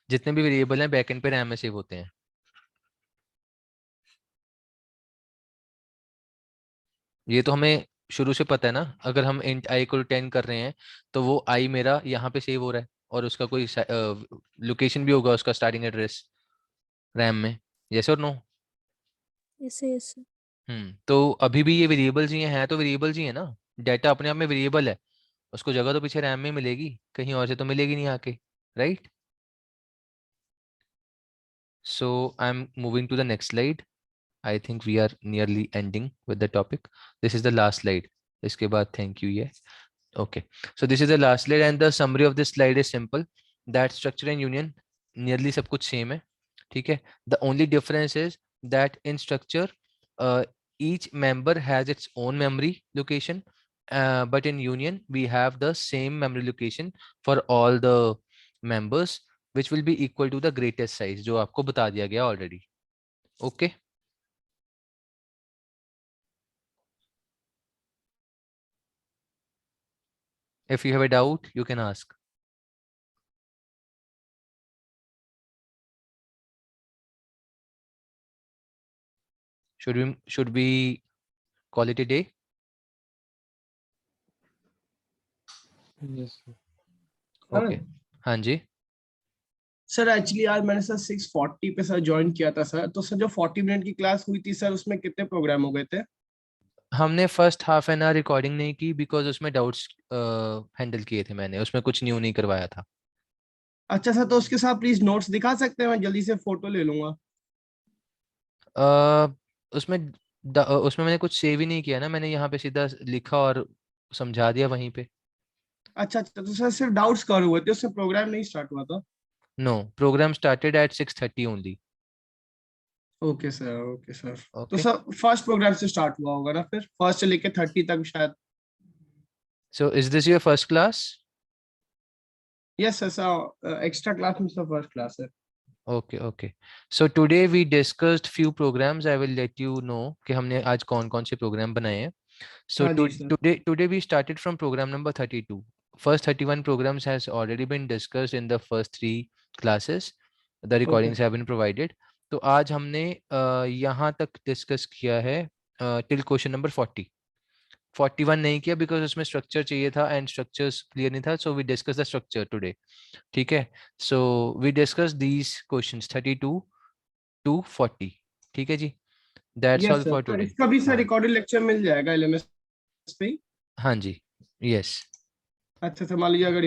जितने भी वेरिएबल हैं बैकएंड पे रैम में सेव होते हैं। ये तो हमें शुरू से पता है ना, अगर हम int i को 10 कर रहे हैं तो वो i मेरा यहाँ पे सेव हो रहा है और उसका कोई लोकेशन भी होगा उसका स्टार्टिंग एड्रेस रैम में, यस और नो? ऐसे ऐसे तो अभी भी ये वेरिएबल्स ही हैं तो वेरिएबल्स ही है ना, डाटा अपने आप में वेरिएबल है, उसको जगह तो पीछे रैम में मिलेगी, कहीं और से तो मिलेगी नहीं आके, right? So I am moving to the next slide. I think we are nearly ending with the topic. This is the last slide. इसके बाद thank you ये. Okay. So this is the last slide and the summary of this slide is simple. That structure and union nearly सब कुछ same है. ठीक है. The only difference is that in structure each member has its own memory location. But in union we have the same memory location for all the members which will be equal to the greatest size जो आपको बता दिया गया already. Okay. If you have a doubt, you can ask. Should we call it a day? Yes sir. Okay. हाँ जी. Sir actually आज मैंने sir 6:40 पे सर ज्वाइन किया था सर, तो सर जो 40 मिनट की क्लास हुई थी सर उसमें कितने प्रोग्राम हो गए थे? हमने first half an hour recording नहीं की बिकॉज उसमें डाउट्स हैंडल किए थे मैंने, उसमें कुछ न्यू नहीं करवाया था. अच्छा सर, तो उसके साथ प्लीज नोट्स दिखा सकते हैं, मैं जल्दी से फोटो ले लूंगा। उसमें उसमें मैंने कुछ सेव ही नहीं किया ना, मैंने यहाँ पे सीधा लिखा और समझा दिया वहीं पे. अच्छा अच्छा, तो सर सिर्फ डाउट्स कवर हुए थे, उससे प्रोग्राम नहीं स्टार्ट हुआ था? No, programme started at 6:30 only. Okay sir, okay sir. तो ओके. सर फर्स्ट प्रोग्राम से स्टार्ट हुआ होगा ना, फिर फर्स्ट से लेके 30 तक शायद। So is this your first class? Yes sir, sir extra class में सर फर्स्ट क्लास है। Okay, okay. So today we discussed few programs. I will let you know कि हमने आज कौन कौन से प्रोग्राम बनाए हैं. So हाँ जी sir. today we started from program number 32. First 31 programs has already been discussed in the first 3 classes. The recordings have been provided. तो आज हमने यहाँ तक डिस्कस किया है till question number 40. 41 नहीं किया बिकॉज उसमें स्ट्रक्चर चाहिए था एंड स्ट्रक्चर्स क्लियर नहीं था, so we discuss the structure today. ठीक है. So we discuss these questions 32 to 40. ठीक है जी. That's yes all sir, for तो टुडे. इसका भी सर हाँ. रिकॉर्डेड लेक्चर मिल जाएगा LMS पे ही? हाँ जी. यस. अच्छा सर, मान लीजिए अगर